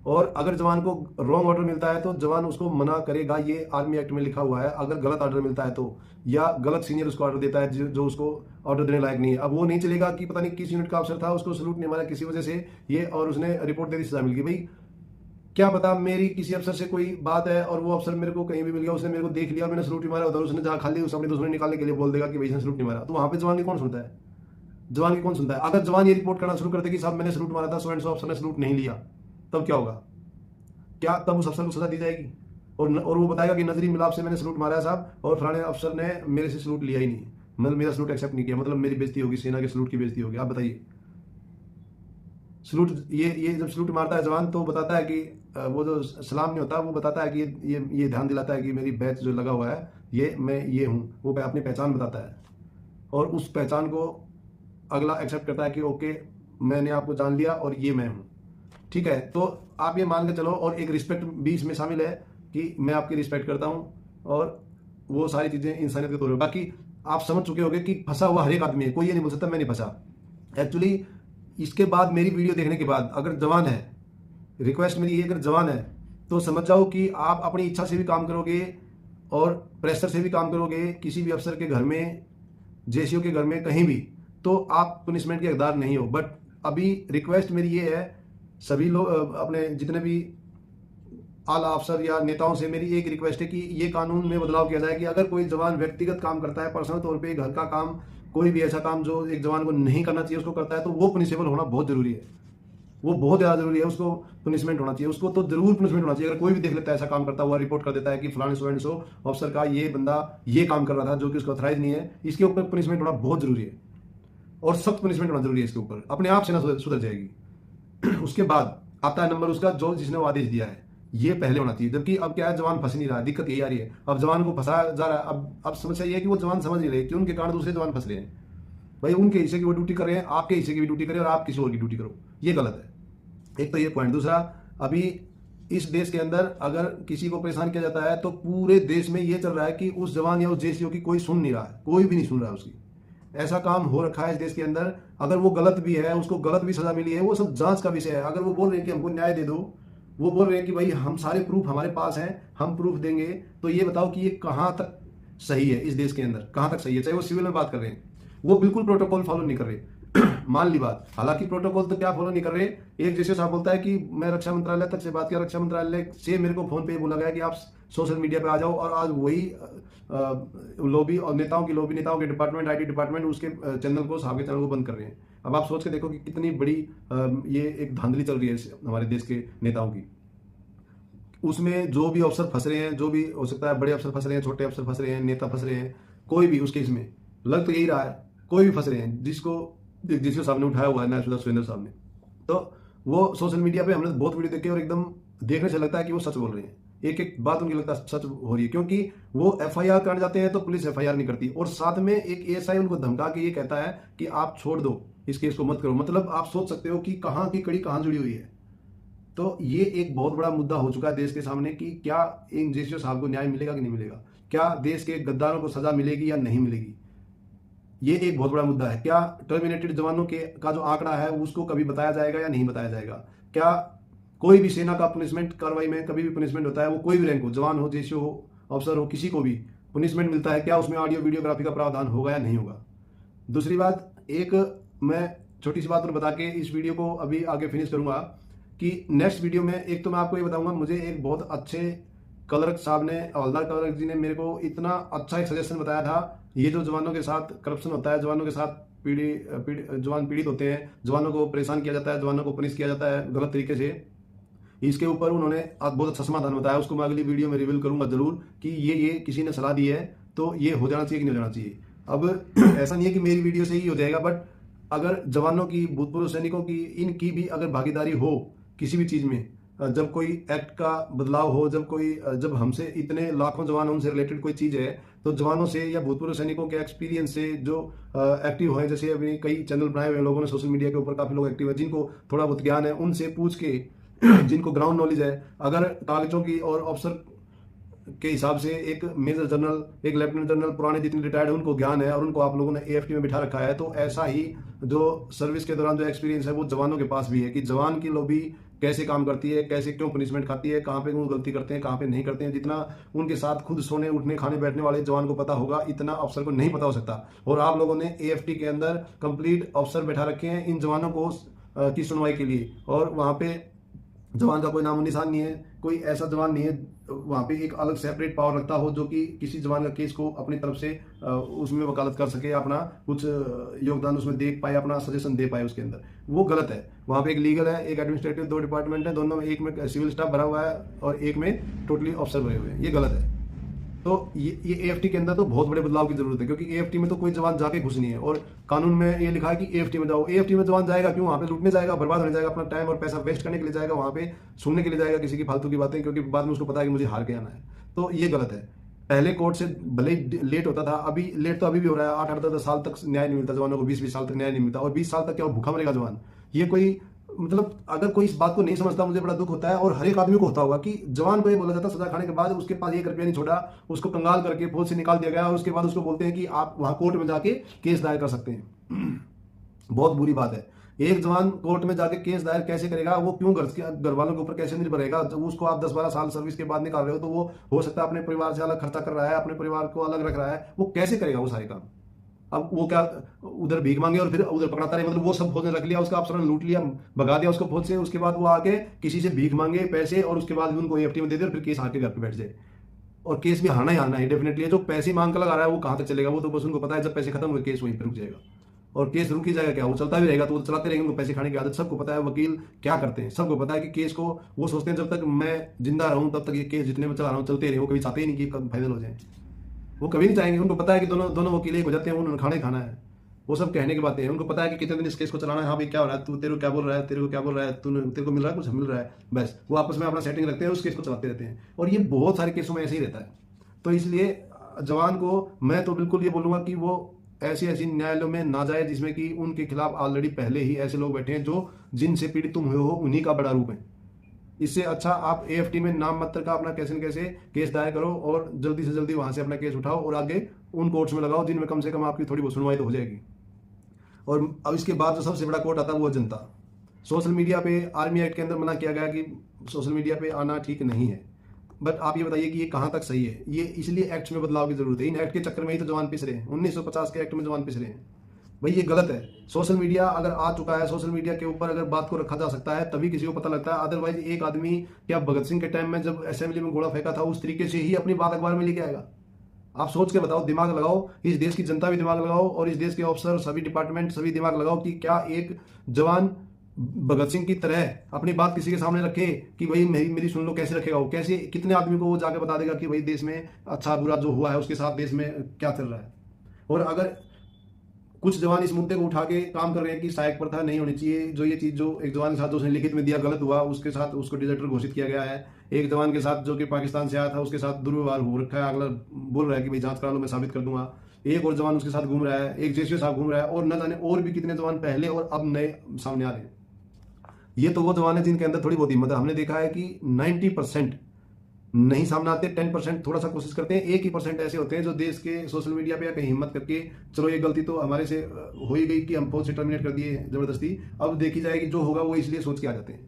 Speaker 1: और अगर जवान को रॉन्ग ऑर्डर मिलता है तो जवान उसको मना करेगा, ये आर्मी एक्ट में लिखा हुआ है। अगर गलत ऑर्डर मिलता है तो, या गलत सीनियर उसको ऑर्डर देता है जो उसको ऑर्डर देने लायक नहीं है, अब वो नहीं चलेगा कि पता नहीं किस यूनिट का अफसर था, उसको सलूट नहीं मारा किसी वजह से ये, और उसने रिपोर्ट दे दी, सजा मिल गई। भाई क्या पता मेरी किसी अफसर से कोई बात है और वो अफसर मेरे को कहीं भी मिल गया, उसने मेरे को देख लिया, मैंने सलूट नहीं मारा, उधर उसने जहां खाली उस अपने दूसरे निकालने के लिए बोल देगा कि भाई इसने सलूट नहीं मारा, तो वहां पे जवान की कौन सुनता है? जवान की कौन सुनता है? अगर जवान ये रिपोर्ट करना शुरू करते कि साहब मैंने सलूट मारा था, सो एंड सो अफसर ने सलूट नहीं लिया, तब क्या होगा? क्या तब उस अफसर को सजा दी जाएगी? और वो बताएगा कि नजरी मिलाप से मैंने सलूट मारा है साहब, और फलाने अफसर ने मेरे से सलूट लिया ही नहीं, मतलब मेरा सलूट एक्सेप्ट नहीं किया, मतलब मेरी बेइज्जती होगी, सेना के सलूट की बेइज्जती होगी। आप बताइए, सलूट ये जब सलूट मारता है जवान तो बताता है कि वो जो सलाम नहीं होता, वो बताता है कि ये ध्यान दिलाता है कि मेरी बैच जो लगा हुआ है ये मैं ये हूँ, वो अपनी पहचान बताता है, और उस पहचान को अगला एक्सेप्ट करता है कि ओके मैंने आपको जान लिया और ये मैं हूँ। ठीक है, तो आप ये मान के चलो, और एक रिस्पेक्ट भी इसमें शामिल है कि मैं आपकी रिस्पेक्ट करता हूँ, और वो सारी चीज़ें इंसानियत के तौर पर। बाकी आप समझ चुके होंगे कि फंसा हुआ हर एक आदमी है, कोई ये नहीं बोल सकता मैं नहीं फंसा। एक्चुअली इसके बाद मेरी वीडियो देखने के बाद अगर जवान है, रिक्वेस्ट मेरी ये, अगर जवान है तो समझ जाओ कि आप अपनी इच्छा से भी काम करोगे और प्रेशर से भी काम करोगे किसी भी अफसर के घर में, जेसीओ के घर में, कहीं भी, तो आप पनिशमेंट के हकदार नहीं हो। बट अभी रिक्वेस्ट मेरी ये है, सभी लोग अपने जितने भी आला अफसर या नेताओं से मेरी एक रिक्वेस्ट है कि ये कानून में बदलाव किया जाए कि अगर कोई जवान व्यक्तिगत काम करता है, पर्सनल तौर पे घर का काम, कोई भी ऐसा काम जो एक जवान को नहीं करना चाहिए उसको करता है, तो वो पनिशेबल होना बहुत जरूरी है, वो बहुत ज़्यादा जरूरी है, उसको पनिशमेंट होना चाहिए, उसको तो जरूर पनिशमेंट होना चाहिए। अगर कोई भी देख लेता है ऐसा काम करता हुआ, रिपोर्ट कर देता है कि फलाने सो एंड सो अफसर का ये बंदा ये काम कर रहा था जो कि उसको ऑथराइज नहीं है, इसके ऊपर पनिशमेंट होना बहुत जरूरी है, और सख्त पनिशमेंट होना जरूरी है इसके ऊपर, अपने आप से ना सुधर जाएगी। उसके बाद आता है नंबर उसका, जो जिसने वो आदेश दिया है, ये पहले होना चाहिए। जबकि अब क्या है, जवान फंस नहीं रहा है, दिक्कत यही आ रही है, अब जवान को फंसाया जा रहा है। अब समस्या ये है कि वो जवान समझ नहीं रहे कि उनके कारण दूसरे जवान फंस रहे हैं। भाई उनके हिस्से की वो ड्यूटी कर रहे हैं, आपके हिस्से की भी ड्यूटी करें, और आप किसी और की ड्यूटी करो, ये गलत है। एक तो ये पॉइंट। दूसरा, अभी इस देश के अंदर अगर किसी को परेशान किया जाता है तो पूरे देश में ये चल रहा है कि उस जवान या उस जेसीओ की कोई सुन नहीं रहा है, कोई भी नहीं सुन रहा है उसकी। ऐसा काम हो रखा है इस देश के अंदर। अगर वो गलत भी है, उसको गलत भी सजा मिली है, वो सब जांच का विषय है। अगर वो बोल रहे हैं कि हमको न्याय दे दो, वो बोल रहे हैं कि भाई हम सारे प्रूफ हमारे पास हैं, हम प्रूफ देंगे, तो ये बताओ कि ये कहाँ तक सही है इस देश के अंदर, कहाँ तक सही है। चाहे वो सिविल में बात कर रहे हैं, वो बिल्कुल प्रोटोकॉल फॉलो नहीं कर रहे। मान ली बात, हालांकि प्रोटोकॉल तो क्या फॉलो नहीं कर रहे। एक जैसे साहब बोलता है कि मैं रक्षा मंत्रालय तक से बात किया, रक्षा मंत्रालय से मेरे को फोन पे बोला गया कि आप सोशल मीडिया पे आ जाओ, और आज वही लॉबी और नेताओं के डिपार्टमेंट, आईटी डिपार्टमेंट उसके चैनल को, साहब के चैनल को बंद कर रहे हैं। अब आप सोच के देखो कि कितनी बड़ी ये एक धांधली चल रही है हमारे देश के नेताओं की। उसमें जो भी अफसर फंस रहे हैं, जो भी हो सकता है, बड़े अफसर फंस रहे हैं, छोटे अफसर फंस रहे हैं, नेता फंस रहे हैं, कोई भी उस केस में लग तो यही रहा है, कोई भी फंस रहे हैं, जिसको सामने उठाया हुआ है ना सुरेंद्र साहब ने, तो वो सोशल मीडिया पे हमने बहुत वीडियो देखे और एकदम देखने से लगता है कि वो सच बोल रहे हैं, एक एक बात उनकी लगता है सच हो रही है। क्योंकि वो एफआईआर करने जाते हैं तो पुलिस एफआईआर नहीं करती, और साथ में एक एएसआई उनको धमका के ये कहता है कि आप छोड़ दो इस केस को, मत करो। मतलब आप सोच सकते हो कि कहाँ की कड़ी कहाँ जुड़ी हुई है। तो ये एक बहुत बड़ा मुद्दा हो चुका है देश के सामने कि क्या इन जेसीओ साहब को न्याय मिलेगा कि नहीं मिलेगा, क्या देश के गद्दारों को सजा मिलेगी या नहीं मिलेगी, ये एक बहुत बड़ा मुद्दा है। क्या टर्मिनेटेड जवानों के का जो आंकड़ा है उसको कभी बताया जाएगा या नहीं बताया जाएगा। क्या कोई भी सेना का पनिशमेंट कार्रवाई में कभी भी पनिशमेंट होता है, वो कोई भी रैंक हो, जवान हो, जेसीओ हो, अफसर हो, किसी को भी पनिशमेंट मिलता है, क्या उसमें ऑडियो वीडियोग्राफी का प्रावधान होगा या नहीं होगा। दूसरी बात, एक मैं छोटी सी बात और बता के इस वीडियो को अभी आगे फिनिश करूंगा कि नेक्स्ट वीडियो में एक तो मैं आपको ये बताऊंगा, मुझे एक बहुत अच्छे क्लर्क साहब ने, हवलदार क्लर्क जी ने मेरे को इतना अच्छा एक सजेशन बताया था। ये जो जवानों के साथ करप्शन होता है, जवानों के साथ जवान पीड़ित होते हैं, जवानों को परेशान किया जाता है, जवानों को पनिश किया जाता है गलत तरीके से, इसके ऊपर उन्होंने बहुत अच्छा समाधान बताया। उसको मैं अगली वीडियो में रिवील करूंगा जरूर कि ये किसी ने सलाह दी है तो ये हो जाना चाहिए कि नहीं हो जाना चाहिए। अब ऐसा नहीं है कि मेरी वीडियो से ही हो जाएगा, बट अगर जवानों की, भूतपूर्व सैनिकों की, इनकी भी अगर भागीदारी हो किसी भी चीज में, जब कोई एक्ट का बदलाव हो, जब हमसे इतने लाखों जवान, उनसे रिलेटेड कोई चीज है, तो जवानों से या भूतपूर्व सैनिकों के एक्सपीरियंस से जो एक्टिव हैं, जैसे अभी कई चैनल बनाए हुए लोगों ने सोशल मीडिया के ऊपर, काफी लोग एक्टिव है जिनको थोड़ा बहुत ज्ञान है, उनसे पूछ के जिनको ग्राउंड नॉलेज है, अगर कागजों की और अफसर के हिसाब से एक मेजर जनरल, एक लेफ्टिनेंट जनरल, पुराने जितने रिटायर्ड है उनको ज्ञान है और उनको आप लोगों ने एएफटी में बिठा रखा है, तो ऐसा ही जो सर्विस के दौरान जो एक्सपीरियंस है वो जवानों के पास भी है कि जवान की लॉबी कैसे काम करती है, कैसे क्यों पनिशमेंट खाती है, कहाँ पे वो गलती करते हैं, कहाँ पे नहीं करते हैं। जितना उनके साथ खुद सोने उठने खाने बैठने वाले जवान को पता होगा, इतना अफसर को नहीं पता हो सकता। और आप लोगों ने एएफटी के अंदर कंप्लीट अफसर बैठा रखे हैं इन जवानों को की सुनवाई के लिए, और वहां पे जवान का कोई नामो निशान नहीं है, कोई ऐसा जवान नहीं है वहाँ पे एक अलग सेपरेट पावर रखता हो जो कि किसी जवान का केस को अपनी तरफ से उसमें वकालत कर सके, अपना कुछ योगदान उसमें दे पाए, अपना सजेशन दे पाए उसके अंदर, वो गलत है। वहाँ पे एक लीगल है, एक एडमिनिस्ट्रेटिव, 2 डिपार्टमेंट है, दोनों में एक में सिविल स्टाफ भरा हुआ है और एक में टोटली ऑफिसर भरे हुए हैं, ये गलत है। तो ये एएफटी के अंदर तो बहुत बड़े बदलाव की जरूरत है, क्योंकि एएफटी में तो कोई जवान जाके घुस नहीं है, और कानून में ये लिखा है कि एएफटी में जाओ। एएफटी में जवान जाएगा क्यों? वहाँ पे लूटने जाएगा, बर्बाद होने जाएगा, अपना टाइम और पैसा वेस्ट करने के लिए जाएगा, वहाँ पे सुनने के लिए जाएगा किसी की फालतू की बातें, क्योंकि बाद में उसको पता है कि मुझे हार के आना है। तो ये गलत है। पहले कोर्ट से भले ही लेट होता था, अभी लेट तो अभी भी हो रहा है, 8-8-10 साल तक न्याय नहीं मिलता जवानों को, 20-20 साल तक न्याय नहीं मिलता, और 20 साल तक क्या भूखा मरेगा जवान? ये कोई मतलब अगर कोई इस बात को नहीं समझता, मुझे बड़ा दुख होता है। और हर एक आदमी को होता होगा कि जवान को ये बोला जाता सजा खाने के बाद उसके पास 1 रुपया नहीं छोड़ा, उसको कंगाल करके फौज से निकाल दिया गया, और उसके बाद उसको बोलते हैं कि आप वहां कोर्ट में जाके केस दायर कर सकते हैं। बहुत बुरी बात है। एक जवान कोर्ट में जाके केस दायर कैसे करेगा? वो क्यों घर वालों के ऊपर कैसे निर्भर रहेगा? जब उसको आप 10-12 साल सर्विस के बाद निकाल रहे हो, तो वो हो सकता है अपने परिवार से अलग खर्चा कर रहा है, अपने परिवार को अलग रख रहा है, वो कैसे करेगा वो सारे काम? अब वो क्या उधर भीख मांगे और फिर उधर पकड़ाता रहे? मतलब वो सब फौज ने रख लिया, उसका अफसर ने लूट लिया, भगा दिया उसको फौज से, उसके बाद वो आके किसी से भीख मांगे पैसे, और उसके बाद भी उनको एएफटी में दे दे, और फिर केस हार के घर पे बैठ जाए। और केस भी हारना ही हारना है डेफिनेटली। जो पैसे मांग कर लगा रहा है वो कहां तक चलेगा? वो तो बस उनको पता है जब पैसे खत्म हुए केस वहीं पर रुक जाएगा, और केस रुक ही जाएगा क्या? वो चलता भी रहेगा, तो वो चलाते रहेंगे, उनको पैसे खाने की आदत सबको पता है। वकील क्या करते हैं सबको पता है कि केस को वो सोचते हैं जब तक मैं जिंदा रहूं तब तक ये केस जितने में चला रहा हूं चलते रहे। वो कभी चाहते ही नहीं कि कब फाइनल हो जाए, वो कभी नहीं चाहेंगे। उनको पता है कि दोनों दोनों वकील एक हो जाते हैं, उन्होंने खाना ही खाना है। वो सब कहने की बातें हैं, उनको पता है कि कितने दिन इस केस को चलाना है। हाँ भाई क्या हो रहा है, तू तेरे को क्या बोल रहा है, तेरे को क्या बोल रहा है, तेरे को मिल रहा है, कुछ मिल रहा है, बस वो आपस में अपना सेटिंग रखते हैं, उस केस को चलाते रहते हैं। और ये बहुत सारे केसों में ऐसे ही रहता है। तो इसलिए जवान को मैं तो बिल्कुल ये बोलूंगा कि वो ऐसी ऐसी न्यायालयों में ना जाए जिसमें कि उनके खिलाफ ऑलरेडी पहले ही ऐसे लोग बैठे हैं जो जिनसे पीड़ित तुम हुए हो, उन्हीं का बड़ा रूप है। इससे अच्छा आप एएफटी में नाम मात्र का अपना कैसे न कैसे केस दायर करो, और जल्दी से जल्दी वहां से अपना केस उठाओ और आगे उन कोर्ट्स में लगाओ जिनमें कम से कम आपकी थोड़ी बहुत सुनवाई तो हो जाएगी। और अब इसके बाद जो सबसे बड़ा कोर्ट आता है वो है जनता। सोशल मीडिया पे आर्मी एक्ट के अंदर मना किया गया कि सोशल मीडिया पे आना ठीक नहीं है, बट आप ये बताइए कि ये कहां तक सही है? ये इसलिए एक्ट में बदलाव की जरूरत है। इन एक्ट के चक्कर में ही तो जवान पिस रहे हैं, 1950 के एक्ट में जवान पिस रहे हैं। भाई ये गलत है। सोशल मीडिया अगर आ चुका है, सोशल मीडिया के ऊपर अगर बात को रखा जा सकता है तभी किसी को पता लगता है। अदरवाइज एक आदमी क्या भगत सिंह के टाइम में जब असेंबली में घोड़ा फेंका था उस तरीके से ही अपनी बात अखबार में लेके आएगा? आप सोच के बताओ, दिमाग लगाओ, इस देश की जनता भी दिमाग लगाओ, और इस देश के ऑफिसर, सभी डिपार्टमेंट, सभी दिमाग लगाओ कि क्या एक जवान भगत सिंह की तरह अपनी बात किसी के सामने रखे कि भाई मेरी सुन लो? कैसे रखेगा वो? कैसे कितने आदमी को वो जाके बता देगा कि भाई देश में अच्छा बुरा जो हुआ है उसके साथ देश में क्या चल रहा है? और अगर कुछ जवान इस मुद्दे को उठा के काम कर रहे हैं कि सहायक प्रथा नहीं होनी चाहिए, जो ये चीज जो एक जवान के साथ जो उसने लिखित में दिया गलत हुआ, उसके साथ उसको डिजर्टर घोषित किया गया है। एक जवान के साथ जो कि पाकिस्तान से आया था उसके साथ दुर्व्यवहार हो रखा है, अगला बोल रहा है कि भाई जांच करा लो, मैं साबित कर दूंगा। एक और जवान उसके साथ घूम रहा है, एक जेसीओ साहब घूम रहा है, और न जाने और भी कितने जवान पहले और अब नए सामने आ रहे हैं। ये तो वो जवान है जिनके अंदर थोड़ी बहुत हिम्मत है। हमने देखा है कि 90% नहीं सामने आते, 10% थोड़ा सा कोशिश करते हैं, 1% ऐसे होते हैं जो देश के सोशल मीडिया पे या कहीं हिम्मत करके चलो ये गलती तो हमारे से हो ही गई कि हम फौज से टर्मिनेट कर दिए जबरदस्ती, अब देखी जाएगी जो होगा वो, इसलिए सोच के आ जाते हैं,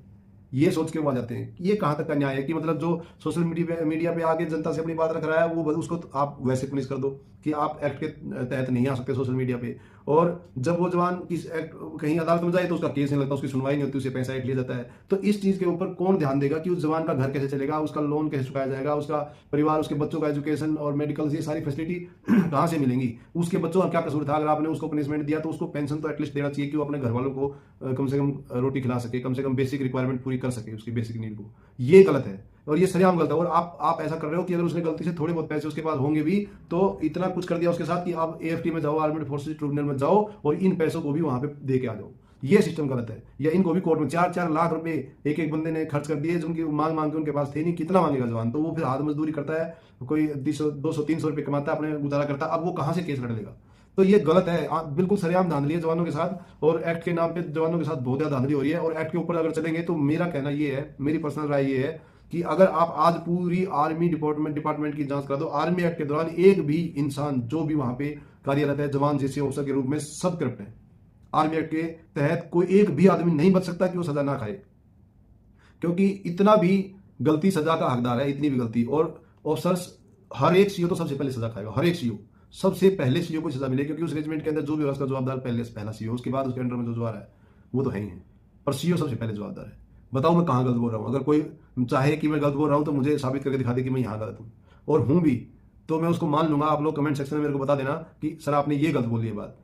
Speaker 1: ये सोच के वो आ जाते हैं। ये कहां तक का न्याय है कि मतलब जो सोशल मीडिया पे आगे जनता से अपनी बात रख रहा है वो उसको तो आप वैसे पनिश कर दो कि आप एक्ट के तहत नहीं आ सकते सोशल मीडिया पे। और जब वो जवान किस एक्ट कहीं अदालत में जाए तो उसका केस नहीं लगता, उसकी सुनवाई नहीं होती, उसे पैसा एक लिया जाता है। तो इस चीज के ऊपर कौन ध्यान देगा कि उस जवान का घर कैसे चलेगा, उसका लोन कैसे चुकाया जाएगा, उसका परिवार, उसके बच्चों का एजुकेशन और मेडिकल, ये सारी फैसिलिटी कहाँ से मिलेंगी? उसके बच्चों का क्या कसूर था? अगर आपने उसको पनिशमेंट दिया तो उसको पेंशन तो एटलीस्ट देना चाहिए कि वो अपने घर वालों को कम से कम रोटी खिला सके, कम से कम बेसिक रिक्वायरमेंट पूरी कर सके, उसकी बेसिक नीड को। ये गलत है और ये सरेआम गलत है। और आप ऐसा कर रहे हो कि अगर उसने गलती से थोड़े बहुत पैसे उसके पास होंगे भी तो इतना कुछ कर दिया उसके साथ कि आप एएफटी में जाओ, आर्म्ड फोर्सेस ट्रिब्यूनल में जाओ और इन पैसों को भी वहां पे दे के आ जाओ। ये सिस्टम गलत है। या इनको भी कोर्ट में 4-4 लाख रुपए एक एक बंदे ने खर्च कर दिए जो उनकी मांग के उनके पास थे नहीं। कितना मांगेगा जवान? तो वो फिर हाथ मजदूरी करता है, कोई 200-300 रुपये कमाता है, अपने गुजारा करता है, अब वो कहां से केस लड़ लेगा? तो ये गलत है, बिल्कुल सरेआम धांधली है जवानों के साथ, और एक्ट के नाम पे जवानों के साथ बहुत ज्यादा धांधली हो रही है। और एक्ट के ऊपर अगर चलेंगे तो मेरा कहना ये है, मेरी पर्सनल राय ये है कि अगर आप आज पूरी आर्मी डिपार्टमेंट की जांच करा दो, आर्मी एक्ट के दौरान एक भी इंसान जो भी वहां पे कार्यरत है जवान जैसे ऑफिसर के रूप में, सब करप्ट है। आर्मी एक्ट के तहत कोई एक भी आदमी नहीं बच सकता कि वो सजा ना खाए, क्योंकि इतना भी गलती सजा का हकदार है, इतनी भी गलती। और ऑफिसर्स हर एक सीओ तो सबसे पहले सजा खाएगा, हर एक सीओ सबसे पहले सीओ को सजा मिलेगी, क्योंकि उस रेजिमेंट के अंदर जो भी उसका जवाबदार पहला सीओ, उसके बाद उसके अंडर में जो आ रहा है वो तो है ही है, पर सीओ सबसे पहले जवाबदार है। बताओ मैं कहाँ गलत बोल रहा हूँ। अगर कोई चाहे कि मैं गलत बोल रहा हूँ तो मुझे साबित करके दिखा दे कि मैं यहाँ गलत हूँ, और हूँ भी, तो मैं उसको मान लूंगा। आप लोग कमेंट सेक्शन में मेरे को बता देना कि सर आपने ये गलत बोली है बात,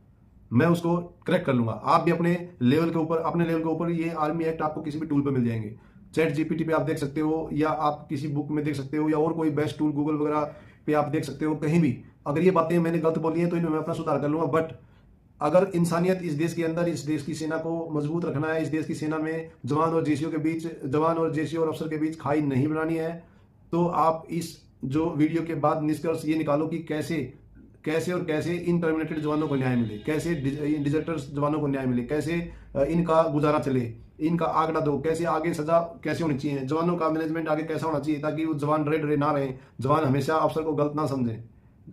Speaker 1: मैं उसको करेक्ट कर लूंगा। आप भी अपने लेवल के ऊपर, अपने लेवल के ऊपर ये आर्मी एक्ट आपको किसी भी टूल पे मिल जाएंगे। चैट जीपीटी पे आप देख सकते हो, या आप किसी बुक में देख सकते हो, या और कोई बेस्ट टूल गूगल वगैरह पे आप देख सकते हो। कहीं भी अगर ये बातें मैंने गलत बोली हैं तो इनमें मैं अपना सुधार कर लूंगा। बट अगर इंसानियत इस देश के अंदर, इस देश की सेना को मजबूत रखना है, इस देश की सेना में जवान और जेसीओ के बीच, जवान और जेसीओ और अफसर के बीच खाई नहीं बनानी है, तो आप इस जो वीडियो के बाद निष्कर्ष ये निकालो कि कैसे कैसे और कैसे इन टर्मिनेटेड जवानों को न्याय मिले, कैसे डिजर्टर्स जवानों को न्याय मिले, कैसे इनका गुजारा चले, इनका आंकड़ा दो, कैसे आगे सजा कैसे होनी चाहिए, जवानों का मैनेजमेंट आगे कैसा होना चाहिए, ताकि वो जवान डरे डरे ना रहे, जवान हमेशा अफसर को गलत ना समझे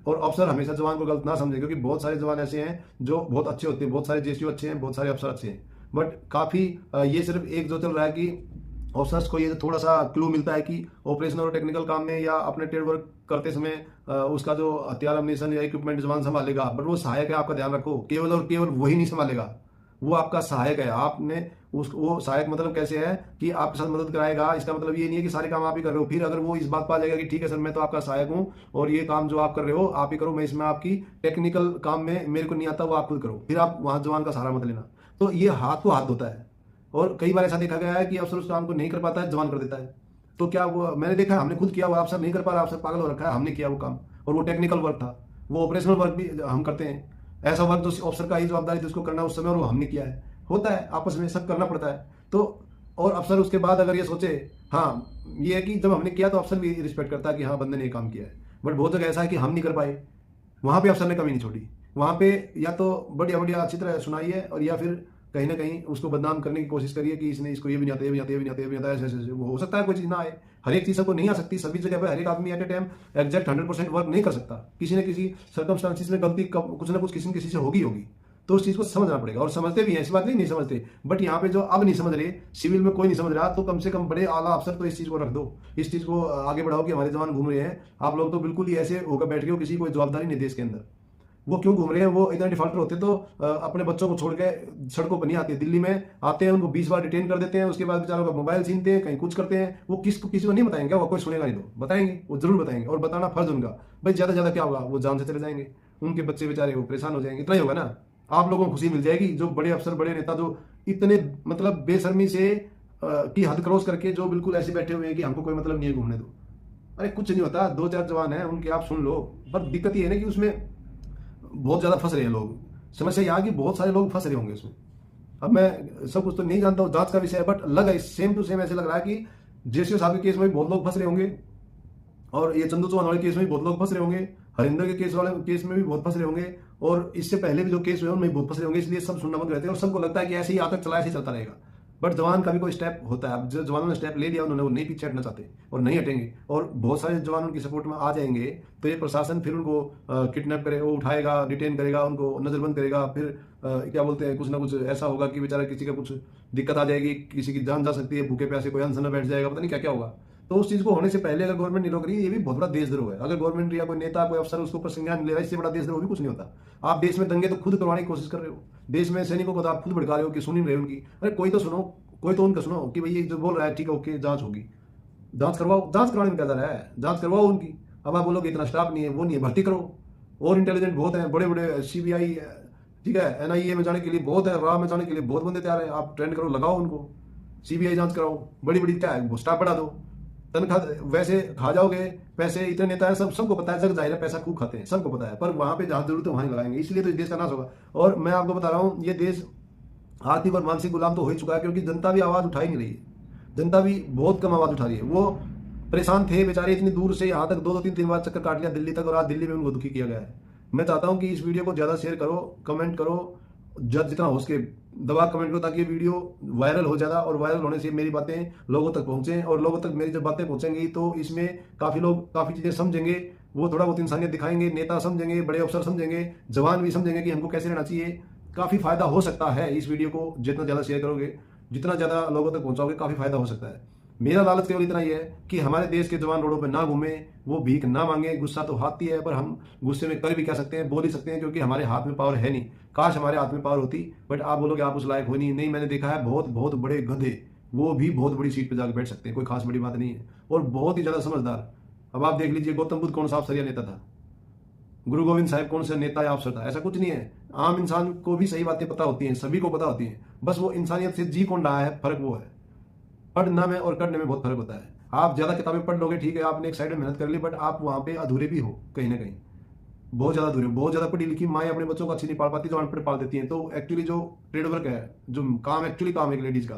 Speaker 1: और अफसर हमेशा जवान को गलत ना समझे। क्योंकि बहुत सारे जवान ऐसे हैं जो बहुत अच्छे होते हैं, बहुत सारे जेसीओ अच्छे हैं, बहुत सारे अफसर अच्छे हैं, बट काफ़ी ये सिर्फ एक जो चल रहा है कि ऑफिसर्स को ये थोड़ा सा क्लू मिलता है कि ऑपरेशनल और टेक्निकल काम में या अपने ट्रेड वर्क करते समय उसका जो हथियार अम्यूनिशन या इक्विपमेंट जवान संभालेगा, बट वो सहायक है, आपका ध्यान रखो। केवल और केवल वही नहीं संभालेगा, वो आपका सहायक है। आपने वो सहायक मतलब कैसे है कि आपके साथ मदद कराएगा। इसका मतलब ये नहीं है कि सारे काम आप ही कर रहे हो। फिर अगर वो इस बात पर आ जाएगा कि ठीक है सर मैं तो आपका सहायक हूँ और ये काम जो आप कर रहे हो आप ही करो, मैं इसमें आपकी टेक्निकल काम में मेरे को नहीं आता, वो आप खुद करो, फिर आप वहां जवान का सहारा मत लेना। तो ये हाथ को हाथ धोता है। और कई बार ऐसा देखा गया है कि अफसर उस काम को नहीं कर पाता है, जवान कर देता है। तो क्या वो, मैंने देखा, हमने खुद किया, वो अफसर नहीं कर पा रहा, अफसर पागल हो रखा है, हमने किया वो काम, और वो टेक्निकल वर्क था, वो ऑपरेशनल वर्क भी हम करते हैं। ऐसा वर्क जो अफसर का ही जवाबदारी थी उसको करना उस समय, और वो हमने किया है। होता है, आपस में सब करना पड़ता है। तो और अफसर उसके बाद अगर ये सोचे, हाँ ये है कि जब हमने किया तो अफसर भी रिस्पेक्ट करता है कि हाँ बंदे ने ये काम किया है। बट बहुत जगह ऐसा है कि हम नहीं कर पाए, वहां पे अफसर ने कमी नहीं छोड़ी। वहां पे या तो बढ़िया बढ़िया अच्छी तरह सुनाई है, और या फिर कहीं ना कहीं उसको बदनाम करने की कोशिश करिए कि इसने, इसको ये भी नहीं आता, ये भी नहीं आता, ये भी नहीं आता, ये भी नहीं आता, ऐसे ऐसे। वो हो सकता है कोई चीज़ ना आए, हर एक चीज़ सबको नहीं आ सकती। सभी जगह पर हर एक आदमी at a time exact 100% work नहीं कर सकता। किसी न किसी सर्कमस्टांसिस में गलती कुछ ना कुछ किसी न किसी से होगी होगी। तो उस चीज़ को समझना पड़ेगा, और समझते भी हैं, ऐसी बात नहीं समझते। बट यहाँ पे जो अब नहीं समझ रहे, सिविल में कोई नहीं समझ रहा, तो कम से कम बड़े आला अफसर तो इस चीज़ को रख दो, इस चीज़ को आगे बढ़ाओ कि हमारे जवान घूम रहे हैं। आप लोग तो बिल्कुल ही ऐसे होकर बैठ गए हो, किसी कोई जवाबदारी नहीं देश के अंदर। वो क्यों घूम रहे हैं? वो इतना डिफॉल्टर होते तो अपने बच्चों को छोड़ के सड़कों पर नहीं आते। दिल्ली में आते हैं, उनको 20 बार डिटेन कर देते हैं, उसके बाद बेचारों का मोबाइल छीनते हैं, कहीं कुछ करते हैं। वो किसी को नहीं बताएंगे, वो कोई सुनेगा नहीं, तो बताएंगे, वो जरूर बताएंगे, और बताना फर्ज उनका। भाई ज्यादा ज्यादा क्या होगा, वो जान से चले जाएंगे, उनके बच्चे बेचारे वो परेशान हो जाएंगे, इतना ही होगा ना। आप लोगों को खुशी मिल जाएगी, जो बड़े अफसर, बड़े नेता जो इतने मतलब बेशर्मी से की हद क्रॉस करके जो बिल्कुल ऐसे बैठे हुए हैं कि हमको कोई मतलब नहीं है, घूमने दो। अरे कुछ नहीं होता, 2-4 जवान हैं उनके आप सुन लो। पर दिक्कत ये है ना कि उसमें बहुत ज्यादा फंस रहे हैं लोग। समस्या यहाँ की बहुत सारे लोग फंस रहे होंगे उसमें। अब मैं सब कुछ तो नहीं जानता हूँ, जांच का विषय है, बट लग है सेम टू सेम ऐसे लग रहा है कि जेसीओ साहब के केस में भी बहुत लोग फंस रहे होंगे, और ये चंदू चौहान वाले केस में भी बहुत लोग फंस रहे होंगे, हरिंदर के केस में भी बहुत फंस रहे होंगे, और इससे पहले भी जो केस हुए उनमें बहुत फंस रहे होंगे। इसलिए सब सुनना बंद रहते हैं, और सबको लगता है कि ऐसे ही आतंक चला, ऐसे ही चलता रहेगा। बट जवान का भी कोई स्टेप होता है। अब जो जवानों ने स्टेप ले लिया, उन्होंने वो नहीं पीछे हटना चाहते और नहीं हटेंगे, और बहुत सारे जवान उनकी सपोर्ट में आ जाएंगे। तो ये प्रशासन फिर उनको किडनैप करेगा, वो उठाएगा, डिटेन करेगा, उनको नजरबंद करेगा। फिर क्या बोलते हैं, कुछ ना कुछ ऐसा होगा कि बेचारा किसी का कुछ दिक्कत आ जाएगी, किसी की जान जा सकती है, भूखे प्यासे कोई अनशन बैठ जाएगा, पता नहीं क्या क्या होगा। तो उस चीज को होने से पहले अगर गवर्नमेंट नहीं रोक रही है, ये भी बहुत बड़ा देशद्रोह है। अगर गवर्नमेंट या कोई नेता, कोई अफसर उसके ऊपर संज्ञान नहीं ले रहा है, इससे बड़ा देशद्रोह भी कुछ नहीं होता। आप देश में दंगे तो खुद करवाने की कोशिश कर रहे हो, देश में सैनिकों को तो आप खुद भड़का रहे हो कि सुन ही रहे हो उनकी। अरे कोई तो सुनो, कोई तो उनका सुनो कि भाई ये जो बोल रहा है ठीक है, ओके, जांच होगी, जांच करवाओ। जांच करवाने में क्या जा रहा है, जांच करवाओ उनकी। अब आप बोलोगे इतना स्टाफ नहीं है, वो नहीं है, भर्ती करो। और इंटेलिजेंट बहुत है, बड़े बड़े सीबीआई, ठीक है, एनआईए में जाने के लिए बहुत है, रॉ में जाने के लिए बहुत बंदे तैयार है। आप ट्रेंड करो, लगाओ उनको, सीबीआई जांच कराओ, बड़ी बड़ी क्या है, स्टाफ बढ़ा दो, तनख्वाह वैसे खा जाओगे पैसे। इतने नेता है, सबको पता है, जग जाहिर है पैसा खूब खाते हैं, सबको पता है। पर वहां पे जहां जरूरत है वहां लगाएंगे, इसलिए तो इस देश का नाश होगा। और मैं आपको बता रहा हूँ, ये देश आर्थिक और मानसिक गुलाम तो हो ही चुका है, क्योंकि जनता भी आवाज उठा ही नहीं रही है। जनता भी बहुत कम आवाज उठा रही है। वो परेशान थे बेचारे, इतनी दूर से यहाँ तक 2-3 बार चक्कर काट लिया दिल्ली तक, और आज दिल्ली में उनको दुखी किया गया है। मैं चाहता हूँ कि इस वीडियो को ज्यादा शेयर करो, कमेंट करो, जितना हो सके दबा कमेंट करो, ताकि ये वीडियो वायरल हो ज्यादा, और वायरल होने से मेरी बातें लोगों तक पहुंचे, और लोगों तक मेरी जब बातें पहुंचेंगी तो इसमें काफी लोग काफी चीजें समझेंगे, वो थोड़ा बहुत इंसानियत दिखाएंगे, नेता समझेंगे, बड़े अफसर समझेंगे, जवान भी समझेंगे कि हमको कैसे रहना चाहिए। काफी फायदा हो सकता है इस वीडियो को जितना ज्यादा शेयर करोगे, जितना ज्यादा लोगों तक पहुंचाओगे, काफी फायदा हो सकता है। मेरा लालच केवल इतना ही है कि हमारे देश के जवान रोडों पर ना घूमे, वो भीख ना मांगे। गुस्सा तो आती है, पर हम गुस्से में कर भी क्या सकते हैं, बोल ही सकते हैं, क्योंकि हमारे हाथ में पावर है नहीं। काश हमारे हाथ में पावर होती, बट आप बोलोगे आप उस लायक हो नहीं। मैंने देखा है बहुत बहुत बड़े गधे, वो भी बहुत बड़ी सीट पर जाकर बैठ सकते हैं, कोई खास बड़ी बात नहीं है, और बहुत ही ज़्यादा समझदार। अब आप देख लीजिए गौतम बुद्ध कौन सा अफसरिया नेता था, गुरु गोविंद साहब कौन सा नेता या अफसर था, ऐसा कुछ नहीं है। आम इंसान को भी सही बातें पता होती हैं, सभी को पता होती हैं, बस वो इंसानियत से जी कौन रहा है, फर्क वो है। पढ़ना में और करने में बहुत फर्क होता है। आप ज़्यादा किताबें पढ़ लोगे, ठीक है, आपने एक साइड में मेहनत कर ली, बट आप वहाँ पे अधूरे भी हो कहीं ना कहीं, बहुत ज़्यादा अधूरे। बहुत ज़्यादा पढ़ी लिखी माएँ अपने बच्चों को अच्छी नहीं पाल पाती, जो अनपढ़ पाल देती हैं। तो एक्चुअली जो ट्रेड वर्क है, जो काम एक्चुअली काम है एक लेडीज़ का,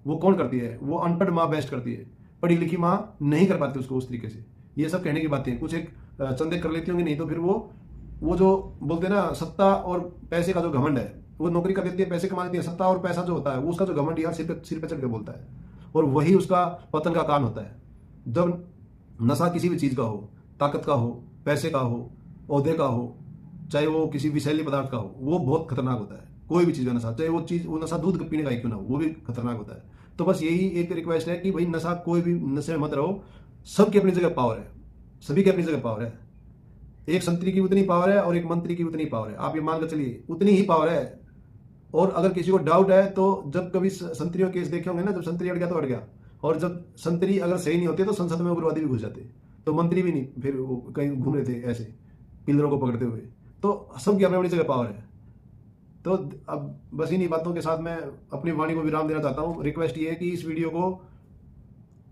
Speaker 1: वो कौन करती है? वो अनपढ़ माँ बेस्ट करती है, पढ़ी लिखी माँ नहीं कर पाती उसको उस तरीके से। ये सब कहने की बातें हैं, कुछ एक चंदे कर लेती होंगी, नहीं तो फिर वो जो बोलते हैं ना, सत्ता और पैसे का जो घमंड है, वो नौकरी कर देती है, पैसे कमा लेती है, सत्ता और पैसा जो होता है, वो उसका जो घमंड यार सिर पे चढ़ के बोलता है, और वही उसका पतन का कारण होता है। जब नशा किसी भी चीज़ का हो, ताकत का हो, पैसे का हो, ओहदे का हो, चाहे वो किसी विषैली पदार्थ का हो, वो बहुत खतरनाक होता है। कोई भी चीज़ का नशा, चाहे वो नशा दूध पीने का ही क्यों ना हो, वो भी खतरनाक होता है। तो बस यही एक रिक्वेस्ट है कि भाई नशा, कोई भी नशे में मत रहो। सबकी अपनी जगह पावर है, सभी की अपनी जगह पावर है। एक संतरी की उतनी पावर है और एक मंत्री की उतनी पावर है, आप ये मान कर चलिए, उतनी ही पावर है। और अगर किसी को डाउट है तो जब कभी संतरियों केस देखे होंगे ना, जब संतरी अड़ गया तो अड़ गया, और जब संतरी अगर सही नहीं होते तो संसद में उग्रवादी भी घुस जाते, तो मंत्री भी नहीं फिर वो कहीं घूम रहे थे ऐसे पिलरों को पकड़ते हुए। तो सबकी अपनी अपनी जगह पावर है। तो अब बस इन्हीं बातों के साथ मैं अपनी वाणी को विराम देना चाहता हूँ। रिक्वेस्ट ये है कि इस वीडियो को